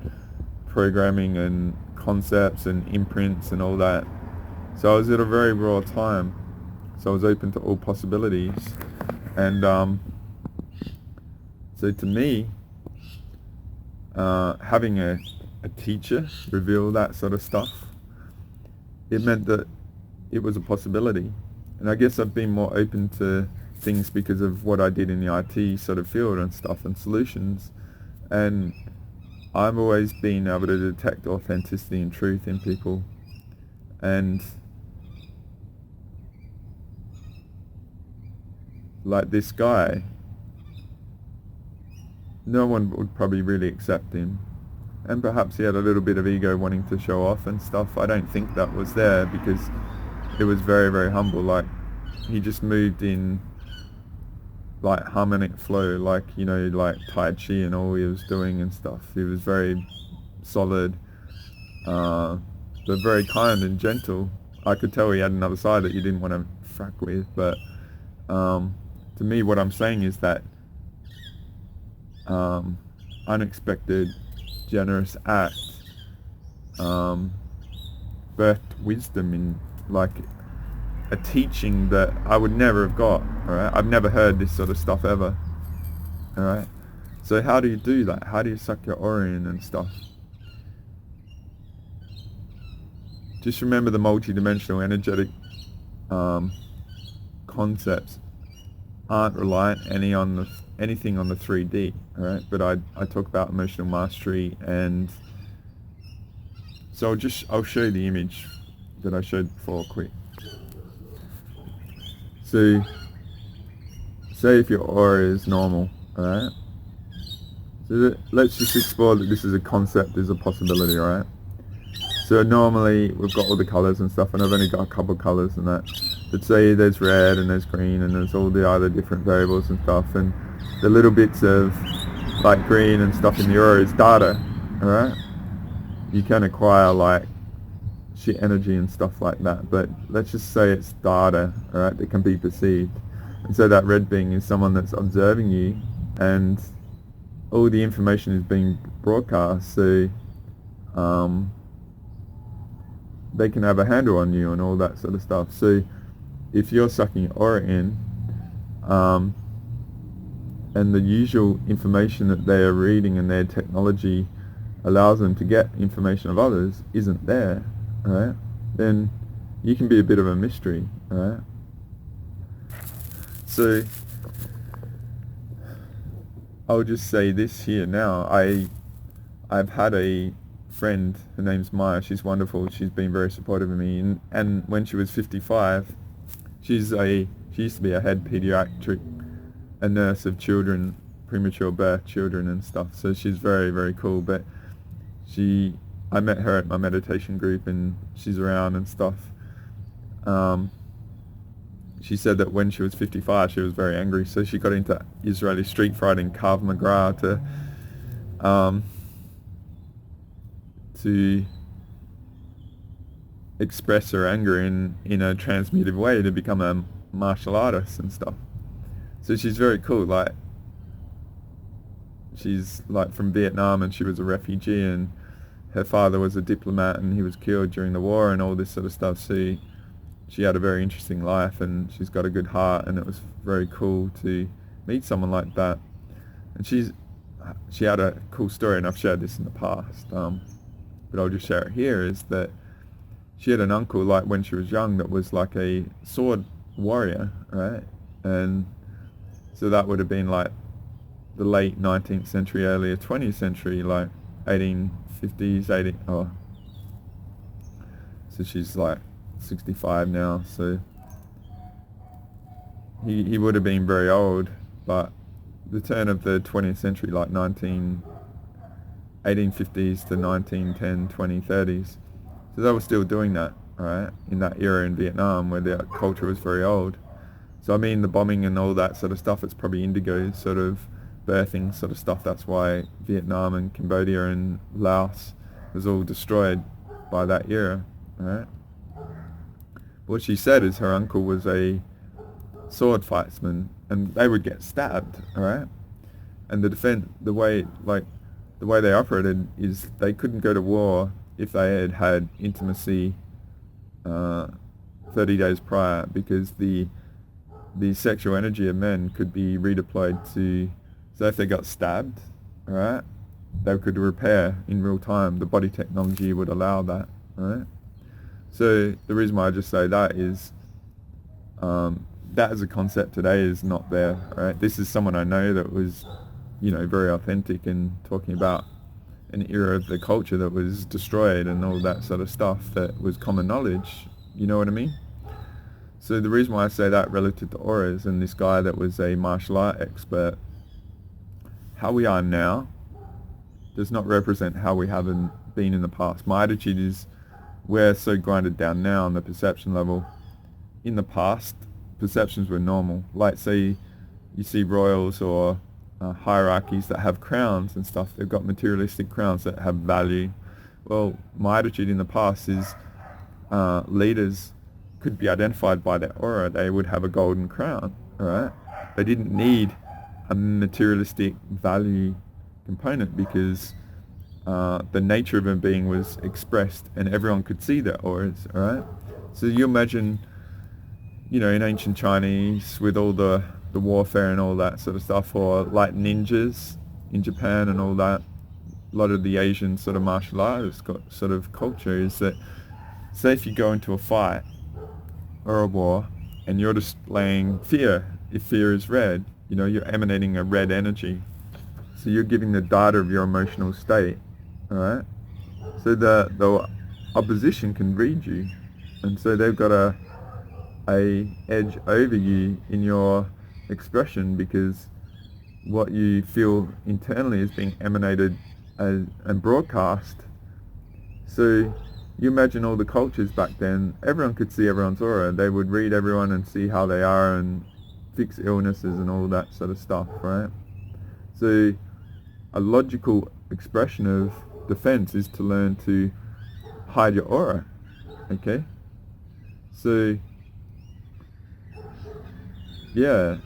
Speaker 5: programming and concepts and imprints and all that. So I was at a very raw time, so I was open to all possibilities. And so to me, having a teacher reveal that sort of stuff, it meant that it was a possibility. And I guess I've been more open to things because of what I did in the IT sort of field and stuff and solutions. And I've always been able to detect authenticity and truth in people. And like this guy, no one would probably really accept him. And perhaps he had a little bit of ego wanting to show off and stuff. I don't think that was there, because it was very, very humble. Like, he just moved in like harmonic flow, like, you know, like Tai Chi and all he was doing and stuff. He was very solid, but very kind and gentle. I could tell he had another side that you didn't want to frack with, but to me what I'm saying is that unexpected, generous act birthed wisdom in, like, a teaching that I would never have got, alright? I've never heard this sort of stuff ever, alright? So how do you do that? How do you suck your aura in and stuff? Just remember the multi-dimensional energetic concepts aren't reliant anything on the 3D, alright? But I talk about emotional mastery, and so I'll show you the image that I showed before quick. So, say if your aura is normal, alright? So let's just explore that this is a concept, is a possibility, alright? So normally we've got all the colours and stuff, and I've only got a couple of colours and that. But say there's red and there's green and there's all the other different variables and stuff, and the little bits of like green and stuff in the aura is data, alright? You can acquire like shit energy and stuff like that, but let's just say it's data, alright, that can be perceived. And so that red being is someone that's observing you, and all the information is being broadcast, so they can have a handle on you and all that sort of stuff. So if you're sucking your aura in, and the usual information that they are reading and their technology allows them to get information of others isn't there, alright, then you can be a bit of a mystery, alright? So I'll just say this here now. I've had a friend, her name's Maya, she's wonderful, she's been very supportive of me, and when she was 55, she used to be a head pediatric, a nurse of children, premature birth children and stuff, so she's very, very cool. But I met her at my meditation group, and she's around and stuff. she said that when she was 55, she was very angry, so she got into Israeli street fighting, Krav Maga, to express her anger in a transmutive way, to become a martial artist and stuff. So she's very cool. Like, she's like from Vietnam, and she was a refugee, and her father was a diplomat, and he was killed during the war and all this sort of stuff. So she had a very interesting life, and she's got a good heart, and it was very cool to meet someone like that. And she had a cool story, and I've shared this in the past, but I'll just share it here, is that she had an uncle, like when she was young, that was like a sword warrior, right? And so that would have been like the late 19th century, earlier 20th century, like 1850s, so she's like 65 now, so he would have been very old, but the turn of the 20th century, like 1850s to 1910, 20, 30s, so they were still doing that, right, in that era in Vietnam where their culture was very old. So I mean, the bombing and all that sort of stuff, it's probably indigo sort of birthing sort of stuff. That's why Vietnam and Cambodia and Laos was all destroyed by that era, right? What she said is her uncle was a sword fightsman, and they would get stabbed, all right? And the way they operated is they couldn't go to war if they had had intimacy 30 days prior, because the sexual energy of men could be redeployed to, so if they got stabbed, all right, they could repair in real time. The body technology would allow that, all right? So the reason why I just say that is that as a concept today is not there, right? This is someone I know that was, very authentic and talking about an era of the culture that was destroyed and all that sort of stuff that was common knowledge, you know what I mean? So the reason why I say that relative to auras and this guy that was a martial art expert, how we are now does not represent how we haven't been in the past. My attitude is we're so grinded down now on the perception level. In the past, perceptions were normal. Like, say, you see royals or hierarchies that have crowns and stuff. They've got materialistic crowns that have value. Well, my attitude in the past is leaders could be identified by their aura. They would have a golden crown, all right? They didn't need a materialistic value component because the nature of a being was expressed and everyone could see their auras, all right? So you imagine, in ancient Chinese with all the warfare and all that sort of stuff, or like ninjas in Japan and all that, a lot of the Asian sort of martial arts sort of culture is that, say if you go into a fight or a war and you're displaying fear, if fear is red, you're emanating a red energy. So you're giving the data of your emotional state, all right? So the opposition can read you, and so they've got a edge over you in your expression because what you feel internally is being emanated and broadcast. So you imagine all the cultures back then, everyone could see everyone's aura. They would read everyone and see how they are and fix illnesses and all that sort of stuff, right? So a logical expression of defense is to learn to hide your aura, okay? So yeah,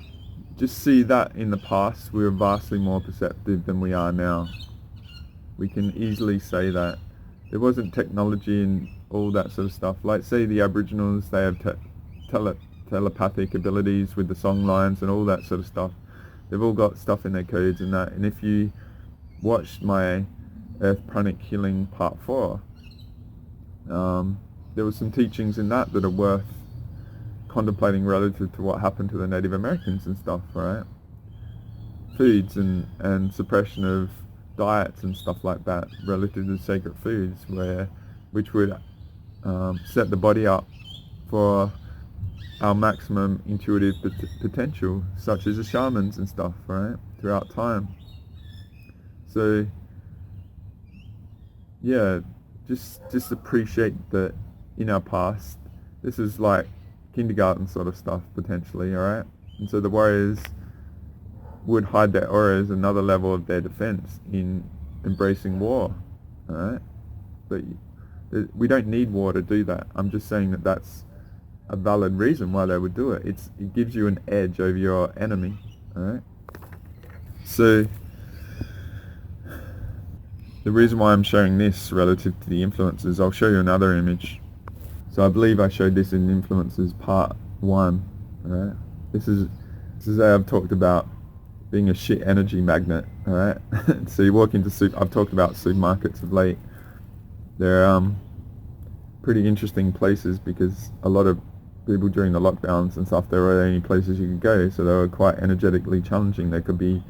Speaker 5: just see that in the past we were vastly more perceptive than we are now. We can easily say that. There wasn't technology and all that sort of stuff. Like, say, the Aboriginals, they have telepathic abilities with the song lines and all that sort of stuff. They've all got stuff in their codes and that. And if you watched my Earth Pranic Healing Part 4, there were some teachings in that are worth contemplating relative to what happened to the Native Americans and stuff, right? Foods and suppression of diets and stuff like that relative to sacred foods, which would set the body up for our maximum intuitive potential, such as the shamans and stuff, right, throughout time. So yeah, just appreciate that in our past, this is like kindergarten sort of stuff potentially, alright? And so the warriors would hide their aura as another level of their defense in embracing war, alright? But we don't need war to do that. I'm just saying that that's a valid reason why they would do it. It gives you an edge over your enemy, alright? So the reason why I'm showing this relative to the influences, I'll show you another image. So I believe I showed this in Influences Part 1, alright? This is how I've talked about being a shit energy magnet, alright? So you walk into I've talked about supermarkets of late. They're pretty interesting places because a lot of people during the lockdowns and stuff, there were only places you could go, so they were quite energetically challenging. They could be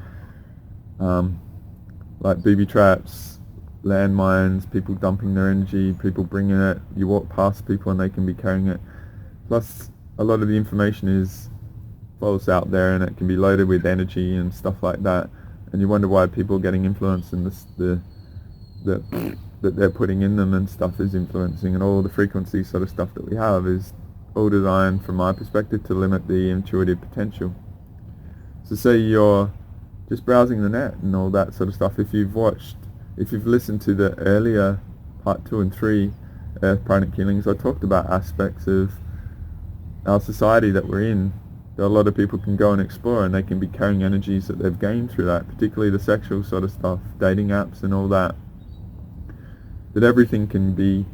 Speaker 5: like booby traps, landmines, people dumping their energy, people bringing it. You walk past people and they can be carrying it. Plus, a lot of the information is false out there, and it can be loaded with energy and stuff like that. And you wonder why people are getting influenced, and that they're putting in them and stuff is influencing, and all the frequency sort of stuff that we have is all designed, from my perspective, to limit the intuitive potential. So say you're just browsing the net and all that sort of stuff. If you've listened to the earlier Part 2 and 3 Earth Pranic Healings, I talked about aspects of our society that we're in that a lot of people can go and explore, and they can be carrying energies that they've gained through that, particularly the sexual sort of stuff, dating apps and all that. That everything can be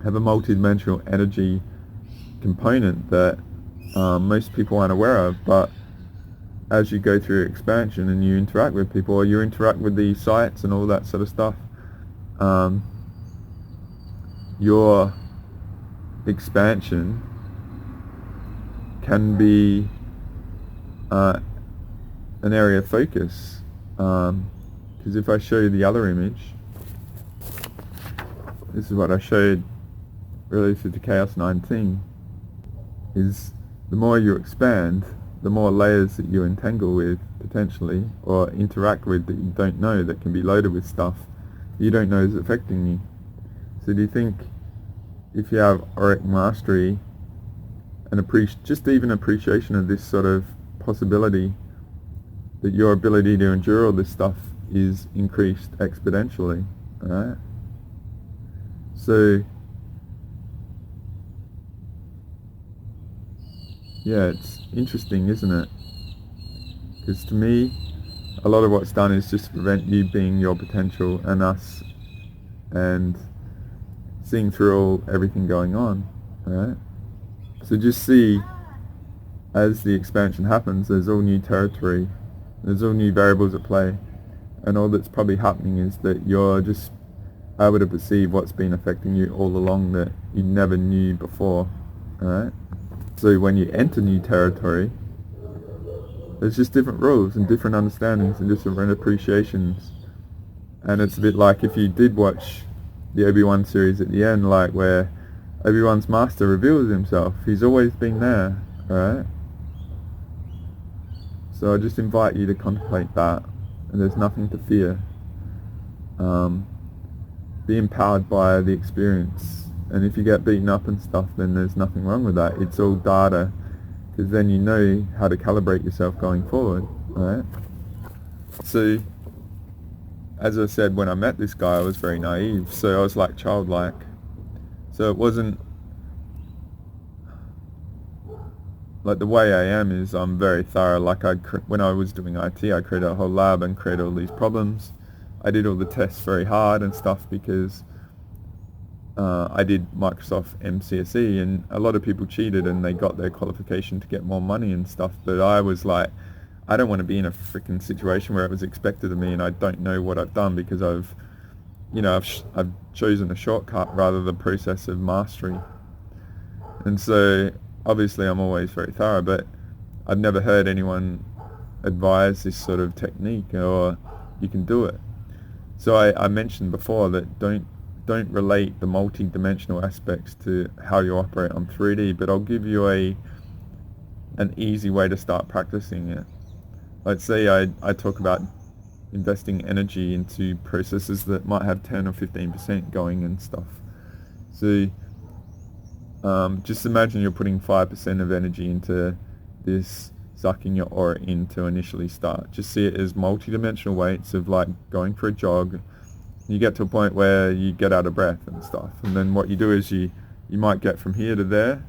Speaker 5: have a multi-dimensional energy component that most people aren't aware of, but as you go through expansion and you interact with people, or you interact with the sites and all that sort of stuff, your expansion can be an area of focus. Because if I show you the other image, this is what I showed related to Chaos 19, is the more you expand, the more layers that you entangle with, potentially, or interact with that you don't know, that can be loaded with stuff you don't know is affecting you. So do you think if you have auric mastery and just even appreciation of this sort of possibility, that your ability to endure all this stuff is increased exponentially, alright? So yeah, it's interesting, isn't it? Because to me, a lot of what's done is just to prevent you being your potential and us, and seeing through everything going on, alright? So just see, as the expansion happens, there's all new territory, there's all new variables at play, and all that's probably happening is that you're just able to perceive what's been affecting you all along that you never knew before, alright? So when you enter new territory, there's just different rules and different understandings and different appreciations. And it's a bit like if you did watch the Obi-Wan series at the end, like where Obi-Wan's master reveals himself. He's always been there, alright? So I just invite you to contemplate that, and there's nothing to fear. Be empowered by the experience, and if you get beaten up and stuff, then there's nothing wrong with that. It's all data, because then you know how to calibrate yourself going forward, alright? So, as I said, when I met this guy, I was very naive, so I was like childlike. So it wasn't like, the way I am is I'm very thorough. Like when I was doing IT, I created a whole lab and created all these problems. I did all the tests very hard and stuff because I did Microsoft MCSE, and a lot of people cheated and they got their qualification to get more money and stuff. But I was like, I don't want to be in a freaking situation where it was expected of me and I don't know what I've done, because I've chosen a shortcut rather than the process of mastery. And so obviously I'm always very thorough, but I've never heard anyone advise this sort of technique, or you can do it. So I mentioned before that don't relate the multi-dimensional aspects to how you operate on 3D, but I'll give you an easy way to start practicing it. Let's say I talk about investing energy into processes that might have 10 or 15% going and stuff. So Just imagine you're putting 5% of energy into this, sucking your aura in to initially start. Just see it as multi-dimensional weights of like going for a jog. You get to a point where you get out of breath and stuff, and then what you do is you might get from here to there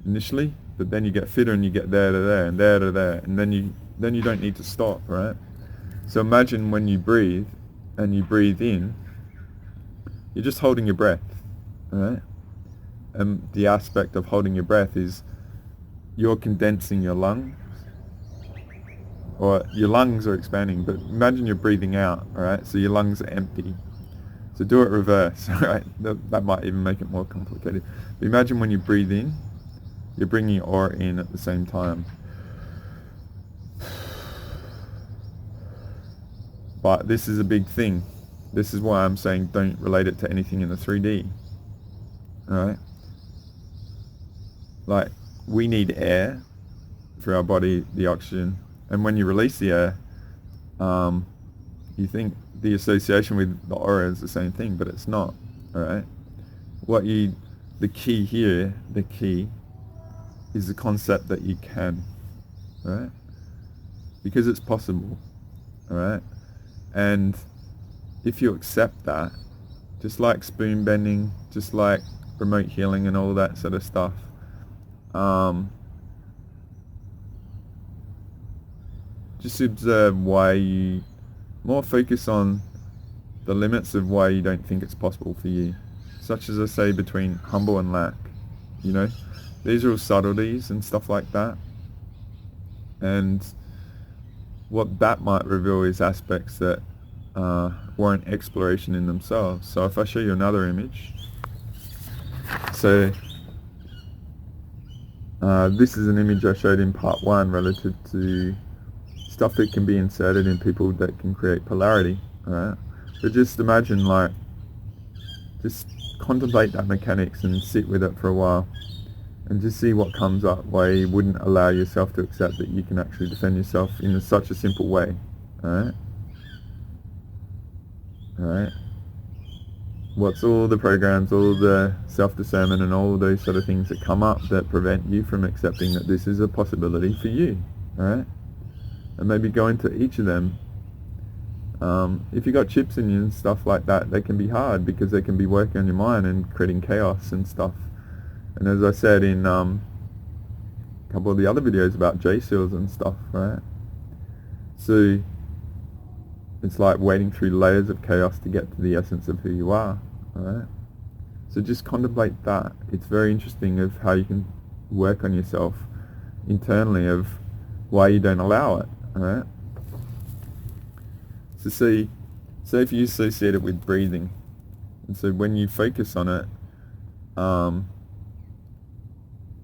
Speaker 5: initially, but then you get fitter and you get there to there and there to there, and then you don't need to stop, right? So imagine when you breathe and you breathe in, you're just holding your breath, right? And the aspect of holding your breath is you're condensing your lungs, or your lungs are expanding, but imagine you're breathing out, all right? So your lungs are empty. So do it reverse, all right? That might even make it more complicated. But imagine when you breathe in, you're bringing your aura in at the same time. But this is a big thing. This is why I'm saying don't relate it to anything in the 3D, all right? Like, we need air for our body, the oxygen. And when you release the air, you think the association with the aura is the same thing, but it's not, alright? The key here is the concept that you can, alright? Because it's possible, alright? And if you accept that, just like spoon bending, just like remote healing and all that sort of stuff, just observe why you more focus on the limits of why you don't think it's possible for you, such as I say between humble and lack. You know, these are all subtleties and stuff like that, and what that might reveal is aspects that warrant exploration in themselves. So if I show you another image, so this is an image I showed in part 1 relative to stuff that can be inserted in people that can create polarity, alright? But just imagine, like, just contemplate that mechanics and sit with it for a while and just see what comes up, why you wouldn't allow yourself to accept that you can actually defend yourself in such a simple way, alright? Alright? What's all the programs, all the self-discernment and all those sort of things that come up that prevent you from accepting that this is a possibility for you, alright? And maybe go into each of them. If you got chips in you and stuff like that, they can be hard because they can be working on your mind and creating chaos and stuff. And as I said in a couple of the other videos about J-seals and stuff, right? So it's like wading through layers of chaos to get to the essence of who you are, alright? So just contemplate that. It's very interesting of how you can work on yourself internally, of why you don't allow it, alright? So say if you associate it with breathing, and so when you focus on it,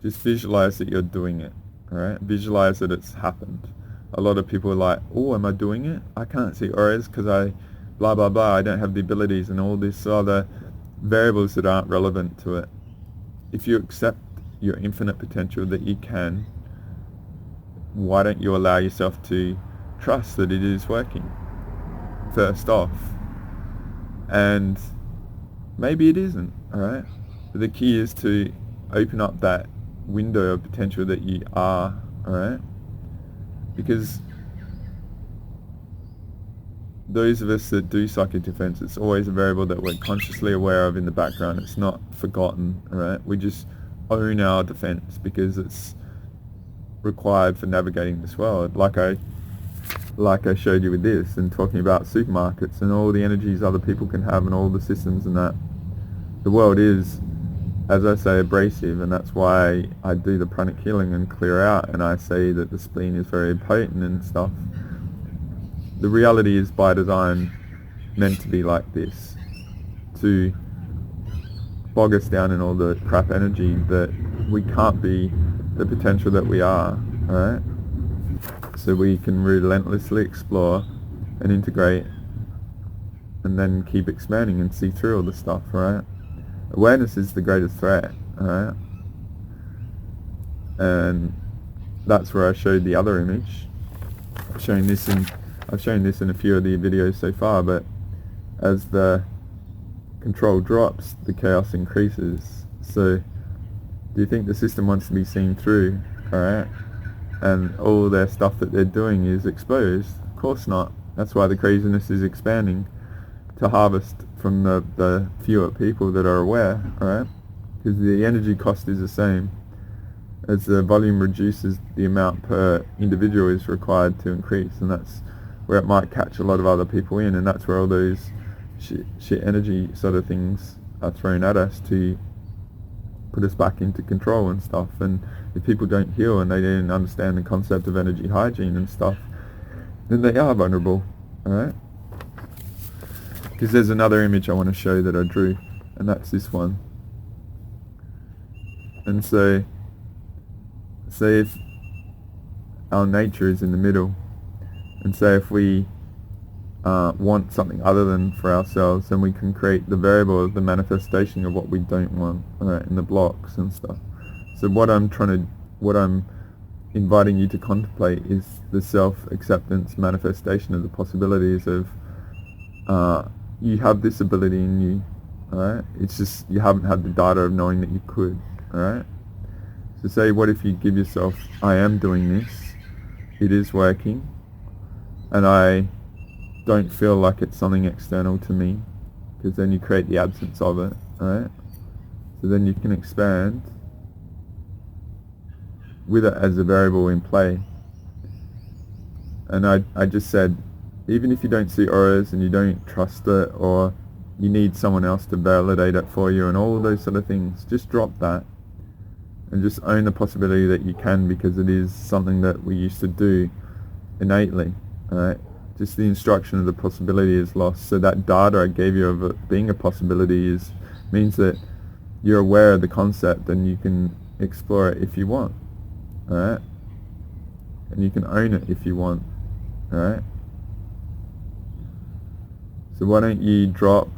Speaker 5: just visualize that you're doing it, alright? Visualize that it's happened. A lot of people are like, oh, am I doing it? I can't see auras because I blah blah blah, I don't have the abilities and all this other variables that aren't relevant to it. If you accept your infinite potential that you can, why don't you allow yourself to trust that it is working first off? And maybe it isn't, alright? But the key is to open up that window of potential that you are, alright? Because those of us that do psychic defense, it's always a variable that we're consciously aware of in the background. It's not forgotten, alright? We just own our defense because it's required for navigating this world. Like I showed you with this and talking about supermarkets and all the energies other people can have and all the systems and that. The world is, as I say, abrasive, and that's why I do the pranic healing and clear out, and I say that the spleen is very potent and stuff. The reality is by design meant to be like this, to bog us down in all the crap energy that we can't be the potential that we are, alright? So we can relentlessly explore and integrate and then keep expanding and see through all the stuff, right? Awareness is the greatest threat, alright? And that's where I showed the other image. I've shown this in a few of the videos so far, but as the control drops, the chaos increases. So Do you think the system wants to be seen through, alright? And all their stuff that they're doing is exposed? Of course not. That's why the craziness is expanding, to harvest from the fewer people that are aware, alright? Because the energy cost is the same. As the volume reduces, the amount per individual is required to increase, and that's where it might catch a lot of other people in, and that's where all those shit energy sort of things are thrown at us to put us back into control and stuff. And if people don't heal and they don't understand the concept of energy hygiene and stuff, then they are vulnerable, alright? Because there's another image I want to show that I drew, and that's this one. And so, say if our nature is in the middle, and say if we want something other than for ourselves, then we can create the variable of the manifestation of what we don't want, right, in the blocks and stuff. So what I'm inviting you to contemplate is the self-acceptance manifestation of the possibilities of you have this ability in you, alright? It's just you haven't had the data of knowing that you could, alright? So say, what if you give yourself, I am doing this, it is working, and I don't feel like it's something external to me, because then you create the absence of it, alright? So then you can expand with it as a variable in play. And I just said, even if you don't see auras and you don't trust it, or you need someone else to validate it for you and all those sort of things, just drop that and just own the possibility that you can, because it is something that we used to do innately, alright? Just the instruction of the possibility is lost. So that data I gave you of it being a possibility means that you're aware of the concept and you can explore it if you want, alright? And you can own it if you want, alright? So why don't you drop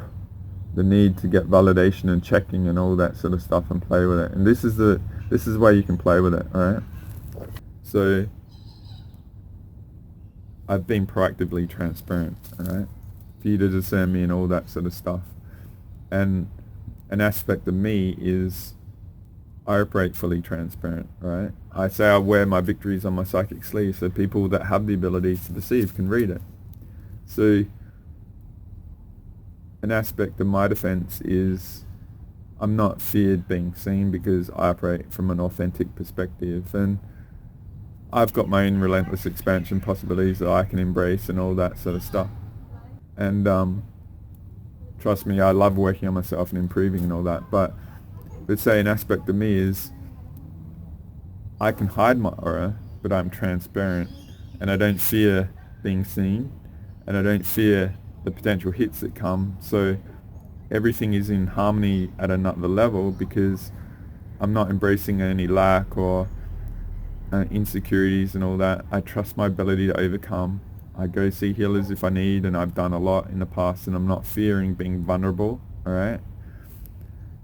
Speaker 5: the need to get validation and checking and all that sort of stuff and play with it. And this is where you can play with it, alright? So I've been proactively transparent, alright? For you to discern me and all that sort of stuff. And an aspect of me is I operate fully transparent, right? I say I wear my victories on my psychic sleeve so people that have the ability to perceive can read it. So an aspect of my defense is I'm not feared being seen because I operate from an authentic perspective, and I've got my own relentless expansion possibilities that I can embrace and all that sort of stuff. And trust me, I love working on myself and improving and all that, but let's say an aspect of me is I can hide my aura, but I'm transparent, and I don't fear being seen, and I don't fear the potential hits that come. So everything is in harmony at another level because I'm not embracing any lack or insecurities and all that. I trust my ability to overcome. I go see healers if I need, and I've done a lot in the past, and I'm not fearing being vulnerable, alright?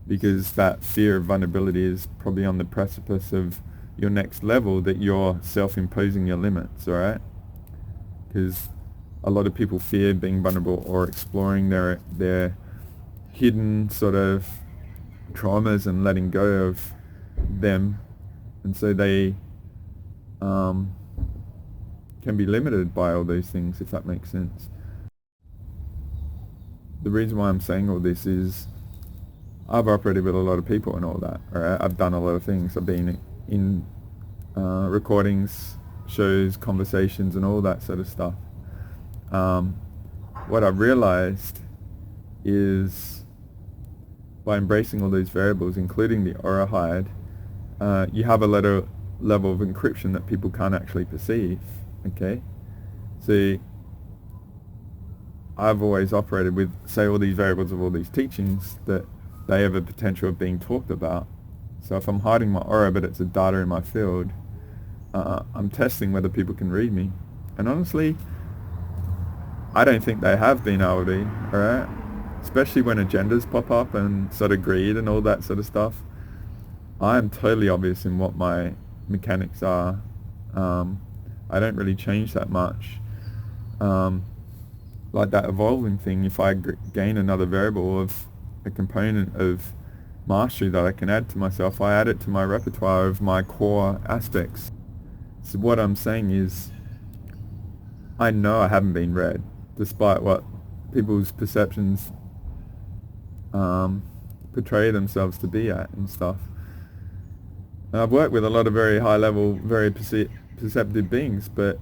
Speaker 5: Because that fear of vulnerability is probably on the precipice of your next level, that you're self-imposing your limits, alright? Because a lot of people fear being vulnerable or exploring their hidden sort of traumas and letting go of them, and so they can be limited by all those things, if that makes sense. The reason why I'm saying all this is I've operated with a lot of people and all that, alright? I've done a lot of things. I've been in recordings, shows, conversations and all that sort of stuff. What I've realized is by embracing all these variables, including the aura hide, you have a level of encryption that people can't actually perceive, okay? So I've always operated with, say, all these variables of all these teachings that they have a potential of being talked about. So if I'm hiding my aura but it's a data in my field, I'm testing whether people can read me. And honestly, I don't think they have been able to, alright? Especially when agendas pop up and sort of greed and all that sort of stuff. I am totally obvious in what my mechanics are. I don't really change that much. Like that evolving thing, if I gain another variable of a component of mastery that I can add to myself, I add it to my repertoire of my core aspects. So what I'm saying is, I know I haven't been read, despite what people's perceptions portray themselves to be at and stuff. And I've worked with a lot of very high level, very perceptive beings, but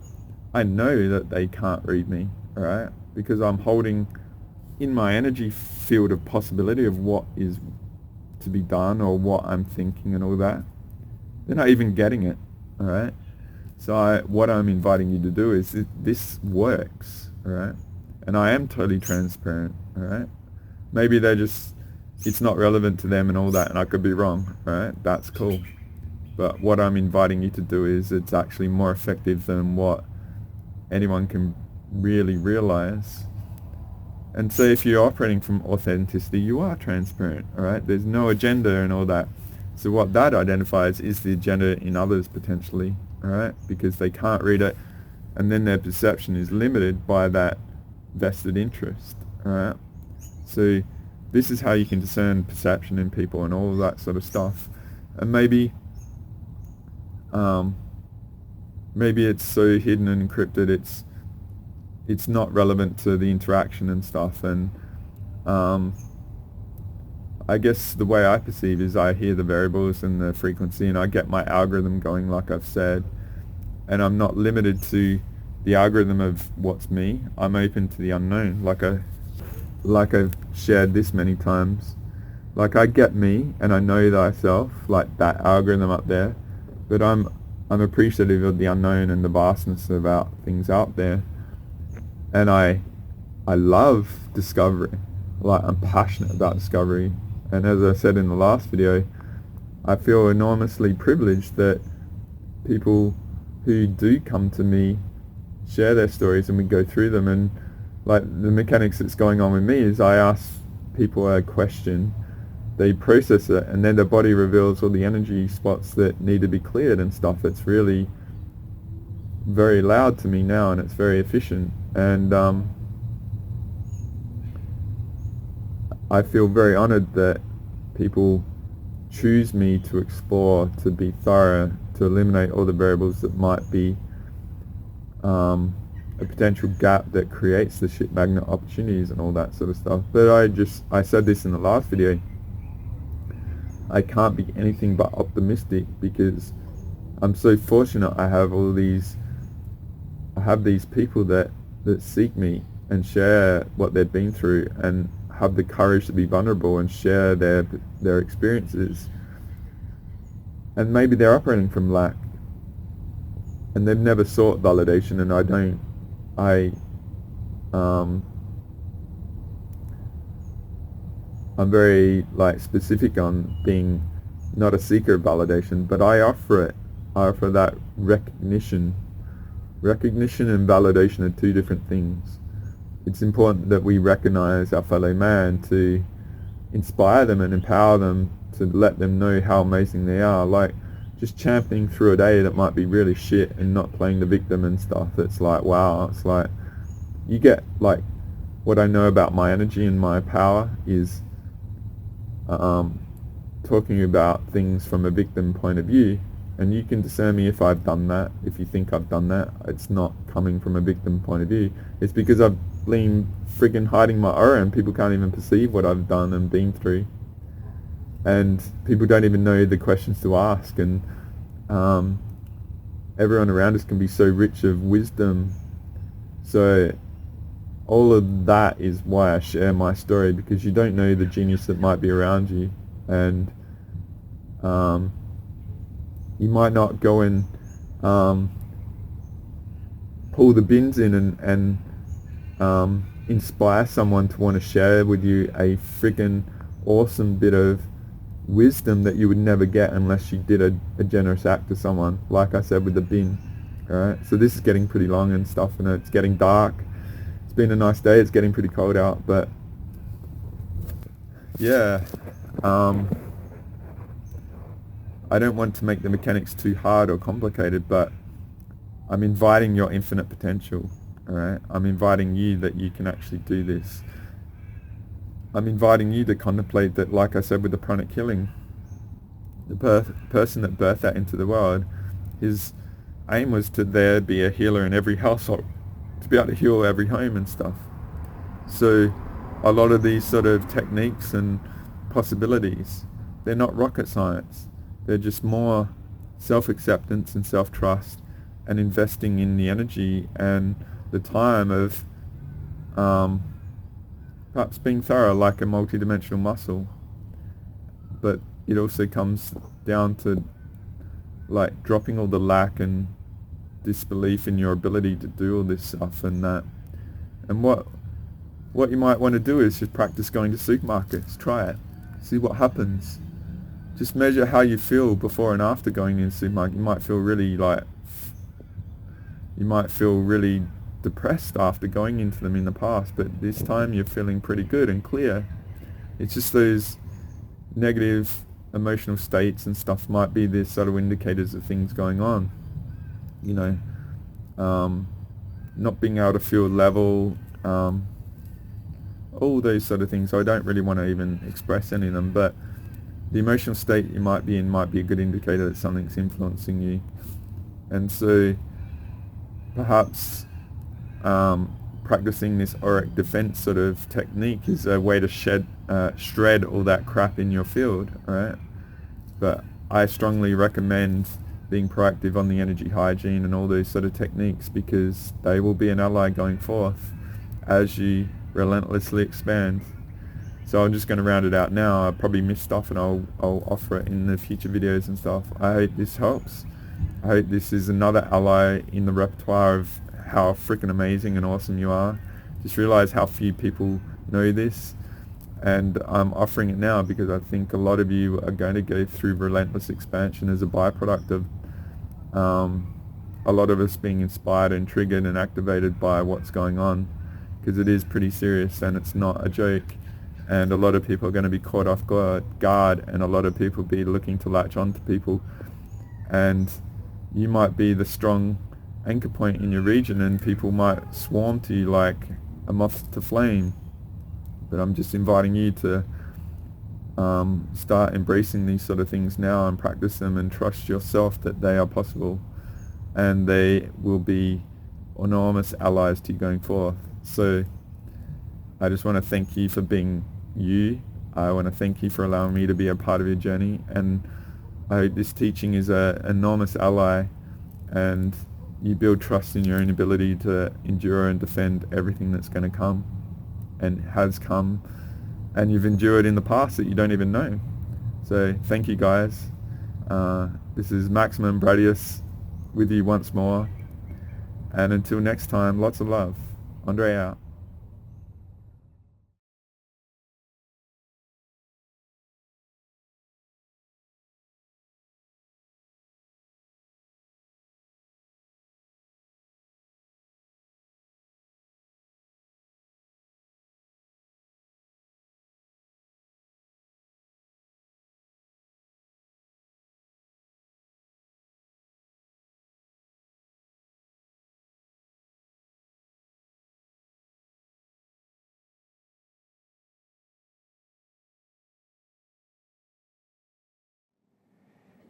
Speaker 5: I know that they can't read me, alright? Because I'm holding in my energy field of possibility of what is to be done or what I'm thinking and all that. They're not even getting it, alright? So what I'm inviting you to do is this works, alright? And I am totally transparent, alright? Maybe it's not relevant to them and all that, and I could be wrong, alright? That's cool. But what I'm inviting you to do is it's actually more effective than what anyone can really realize. And so if you're operating from authenticity, you are transparent, alright? There's no agenda and all that. So what that identifies is the agenda in others potentially, alright? Because they can't read it, and then their perception is limited by that vested interest, alright? So this is how you can discern perception in people and all of that sort of stuff. And maybe it's so hidden and encrypted it's not relevant to the interaction and stuff. And I guess the way I perceive is I hear the variables and the frequency, and I get my algorithm going, like I've said, and I'm not limited to the algorithm of what's me. I'm open to the unknown, like I've shared this many times. Like I get me and I know thyself, like that algorithm up there, but I'm appreciative of the unknown and the vastness about things out there. And I love discovery. Like I'm passionate about discovery. And as I said in the last video, I feel enormously privileged that people who do come to me share their stories and we go through them. And like the mechanics that's going on with me is I ask people a question, they process it, and then their body reveals all the energy spots that need to be cleared and stuff. It's really very loud to me now, and it's very efficient. And I feel very honored that people choose me to explore, to be thorough, to eliminate all the variables that might be a potential gap that creates the shit magnet opportunities and all that sort of stuff. But I said this in the last video, I can't be anything but optimistic because I'm so fortunate I have these people that seek me and share what they've been through and have the courage to be vulnerable and share their experiences. And maybe they're operating from lack and they've never sought validation, and I'm very specific on being not a seeker of validation, but I offer it. I offer that recognition. Recognition and validation are two different things. It's important that we recognize our fellow man to inspire them and empower them, to let them know how amazing they are. Like just championing through a day that might be really shit and not playing the victim and stuff. It's like, wow, it's like you get what I know about my energy and my power is talking about things from a victim point of view, and you can discern me if I've done that. If you think I've done that, it's not coming from a victim point of view. It's because I've been friggin' hiding my aura and people can't even perceive what I've done and been through, and people don't even know the questions to ask. And everyone around us can be so rich of wisdom. So all of that is why I share my story, because you don't know the genius that might be around you, and you might not go and pull the bins in and inspire someone to want to share with you a freaking awesome bit of wisdom that you would never get unless you did a generous act to someone, like I said with the bin. Alright, so this is getting pretty long and stuff, and it's getting dark. It's been a nice day. It's getting pretty cold out, but yeah, I don't want to make the mechanics too hard or complicated, but I'm inviting your infinite potential. Alright, I'm inviting you that you can actually do this. I'm inviting you to contemplate that, like I said with the pranic healing, the person that birthed that into the world, his aim was to there be a healer in every household, to be able to heal every home and stuff. So a lot of these sort of techniques and possibilities, they're not rocket science. They're just more self-acceptance and self-trust and investing in the energy and the time of perhaps being thorough like a multidimensional muscle. But it also comes down to like dropping all the lack and disbelief in your ability to do all this stuff and that. And what you might want to do is just practice going to supermarkets. Try it. See what happens. Just measure how you feel before and after going in the supermarket. You might feel really depressed after going into them in the past, but this time you're feeling pretty good and clear. It's just those negative emotional states and stuff might be the subtle indicators of things going on. You know, not being able to feel level, all those sort of things. So I don't really want to even express any of them, but the emotional state you might be in might be a good indicator that something's influencing you. And so perhaps practicing this auric defense sort of technique is a way to shred all that crap in your field, right? But I strongly recommend being proactive on the energy hygiene and all those sort of techniques, because they will be an ally going forth as you relentlessly expand. So I'm just going to round it out now. I probably missed stuff and I'll offer it in the future videos and stuff. I hope this helps. I hope this is another ally in the repertoire of how freaking amazing and awesome you are. Just realize how few people know this, and I'm offering it now because I think a lot of you are going to go through relentless expansion as a byproduct of a lot of us being inspired and triggered and activated by what's going on, because it is pretty serious and it's not a joke. And a lot of people are going to be caught off guard, and a lot of people be looking to latch on to people, and you might be the strong anchor point in your region and people might swarm to you like a moth to flame. But I'm just inviting you to start embracing these sort of things now and practice them, and trust yourself that they are possible and they will be enormous allies to you going forth. So I just want to thank you for being you. I want to thank you for allowing me to be a part of your journey, and I hope this teaching is an enormous ally and you build trust in your own ability to endure and defend everything that's going to come and has come, and you've endured in the past that you don't even know. So thank you guys. This is Maximum Bradius with you once more, and until next time, lots of love. Andre out.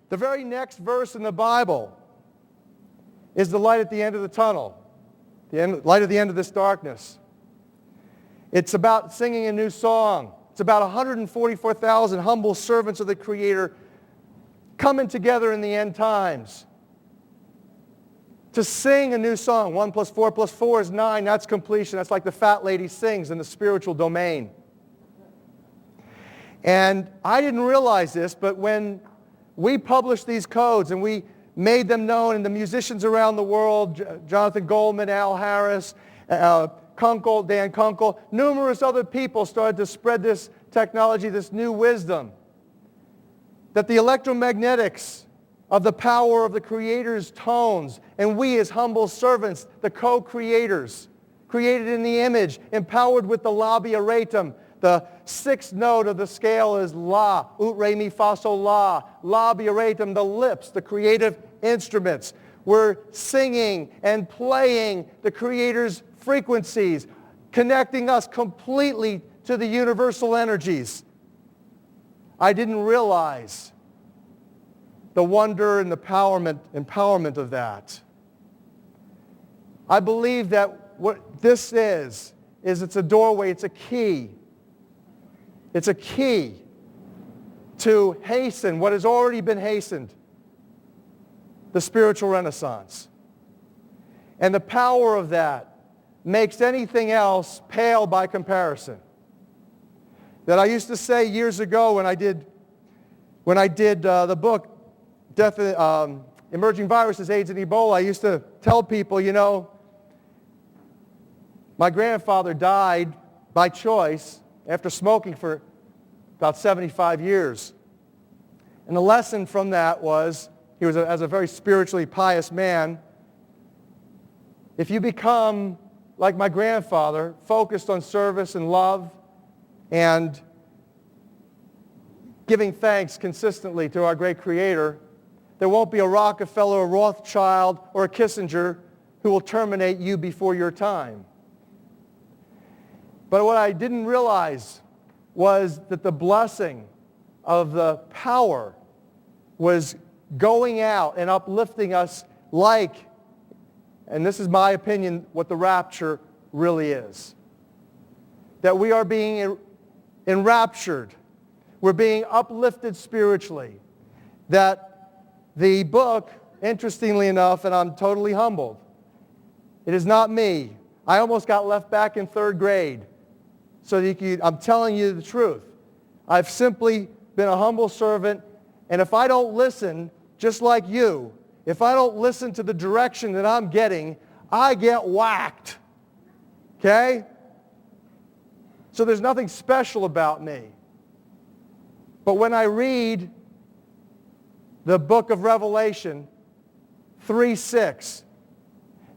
Speaker 6: The very next verse in the Bible is the light at the end of the tunnel, the light at the end of this darkness. It's about singing a new song. It's about 144,000 humble servants of the Creator coming together in the end times to sing a new song. 1 + 4 + 4 is 9. That's completion. That's like the fat lady sings in the spiritual domain. And I didn't realize this, but when we published these codes and we made them known, and the musicians around the world, Jonathan Goldman, Al Harris, Kunkel, Dan Kunkel, numerous other people started to spread this technology, this new wisdom, that the electromagnetics of the power of the Creator's tones, and we as humble servants, the co-creators, created in the image, empowered with the labia ratum. The sixth note of the scale is La, Ut, Re, Mi, Fa, Sol, La. Labia ratum, the lips, the creative instruments. We're singing and playing the Creator's frequencies, connecting us completely to the universal energies, I didn't realize the wonder and the empowerment of that. I believe that what this is it's a doorway, it's a key. It's a key to hasten what has already been hastened, the spiritual renaissance. And the power of that makes anything else pale by comparison. That I used to say years ago when I did the book, Emerging Viruses, AIDS, and Ebola, I used to tell people, you know, my grandfather died by choice after smoking for about 75 years. And the lesson from that was, he was as a very spiritually pious man, if you become, like my grandfather, focused on service and love and giving thanks consistently to our great Creator, there won't be a Rockefeller, a Rothschild, or a Kissinger who will terminate you before your time. But what I didn't realize was that the blessing of the power was going out and uplifting us like, and this is my opinion, what the rapture really is. That we are being enraptured. We're being uplifted spiritually. That the book, interestingly enough, and I'm totally humbled, it is not me. I almost got left back in third grade. So I'm telling you the truth. I've simply been a humble servant, and if I don't listen, just like you, if I don't listen to the direction that I'm getting, I get whacked. Okay? So there's nothing special about me. But when I read the book of Revelation 3:6,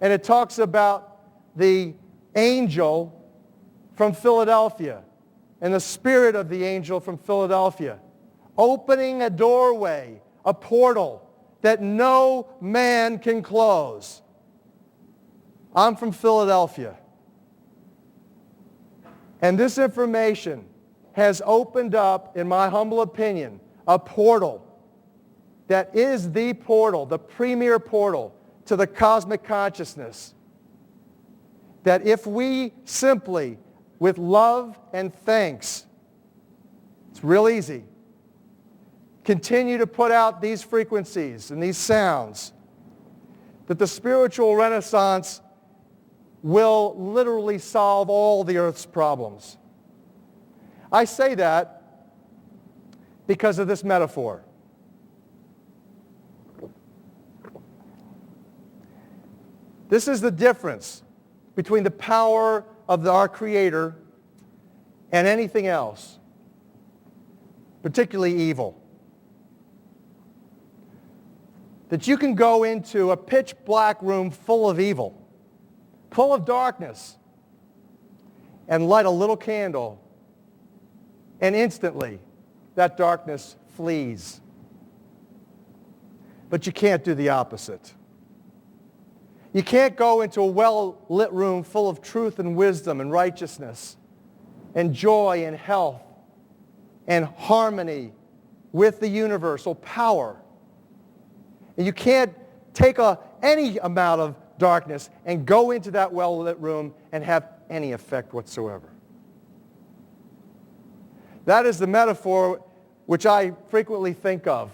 Speaker 6: and it talks about the angel from Philadelphia and the spirit of the angel from Philadelphia opening a doorway, a portal that no man can close. I'm from Philadelphia. And this information has opened up, in my humble opinion, a portal that is the portal, the premier portal to the cosmic consciousness. That if we simply, with love and thanks, it's real easy, continue to put out these frequencies and these sounds, that the spiritual renaissance will literally solve all the earth's problems. I say that because of this metaphor. This is the difference between the power of our Creator and anything else, particularly evil. That you can go into a pitch black room full of evil, full of darkness, and light a little candle, and instantly that darkness flees. But you can't do the opposite. You can't go into a well-lit room full of truth and wisdom and righteousness and joy and health and harmony with the universal power. And you can't take any amount of darkness and go into that well-lit room and have any effect whatsoever. That is the metaphor which I frequently think of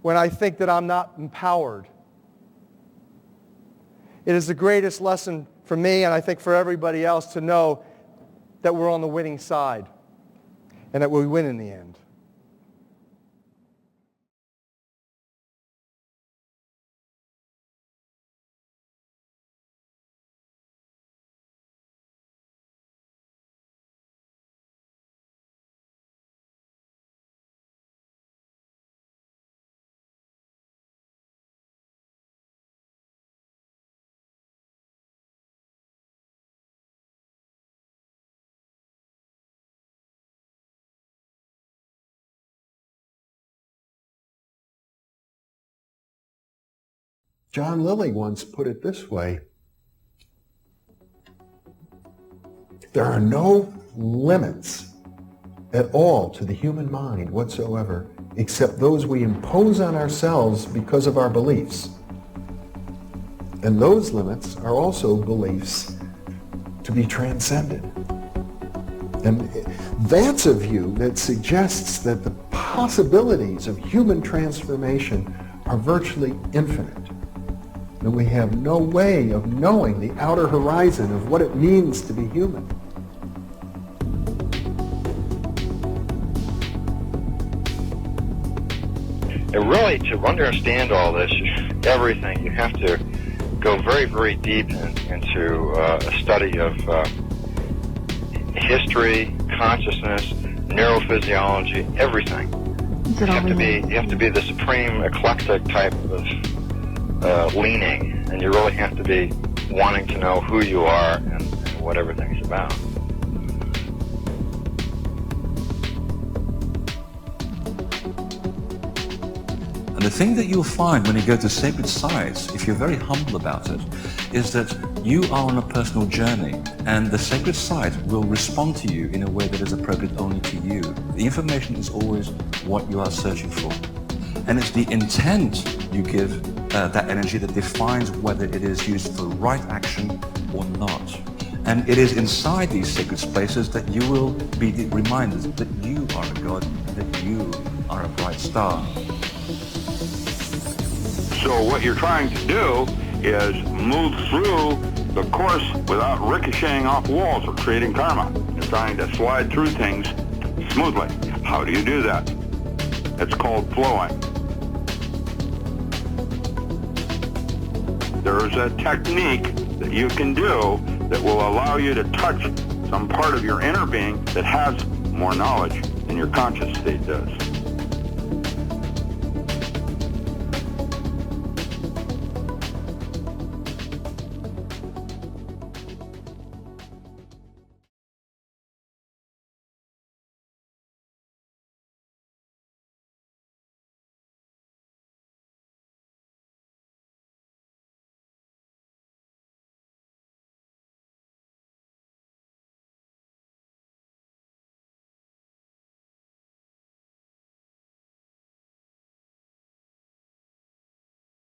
Speaker 6: when I think that I'm not empowered. It is the greatest lesson for me, and I think for everybody else, to know that we're on the winning side and that we win in the end.
Speaker 1: John Lilly once put it this way: there are no limits at all to the human mind whatsoever, except those we impose on ourselves because of our beliefs. And those limits are also beliefs to be transcended. And that's a view that suggests that the possibilities of human transformation are virtually infinite. That we have no way of knowing the outer horizon of what it means to be human.
Speaker 2: And really, to understand all this, everything, you have to go very, very deep into a study of history, consciousness, neurophysiology, everything. You have to be the supreme eclectic type of leaning, and you really have to be wanting to know who you are and what everything's about.
Speaker 3: And the thing that you'll find when you go to sacred sites, if you're very humble about it, is that you are on a personal journey, and the sacred site will respond to you in a way that is appropriate only to you. The information is always what you are searching for. And it's the intent you give that energy that defines whether it is used for right action or not. And it is inside these sacred spaces that you will be reminded that you are a god, that you are a bright star.
Speaker 4: So what you're trying to do is move through the course without ricocheting off walls or creating karma. You're trying to slide through things smoothly. How do you do that? It's called flowing. There's a technique that you can do that will allow you to touch some part of your inner being that has more knowledge than your conscious state does.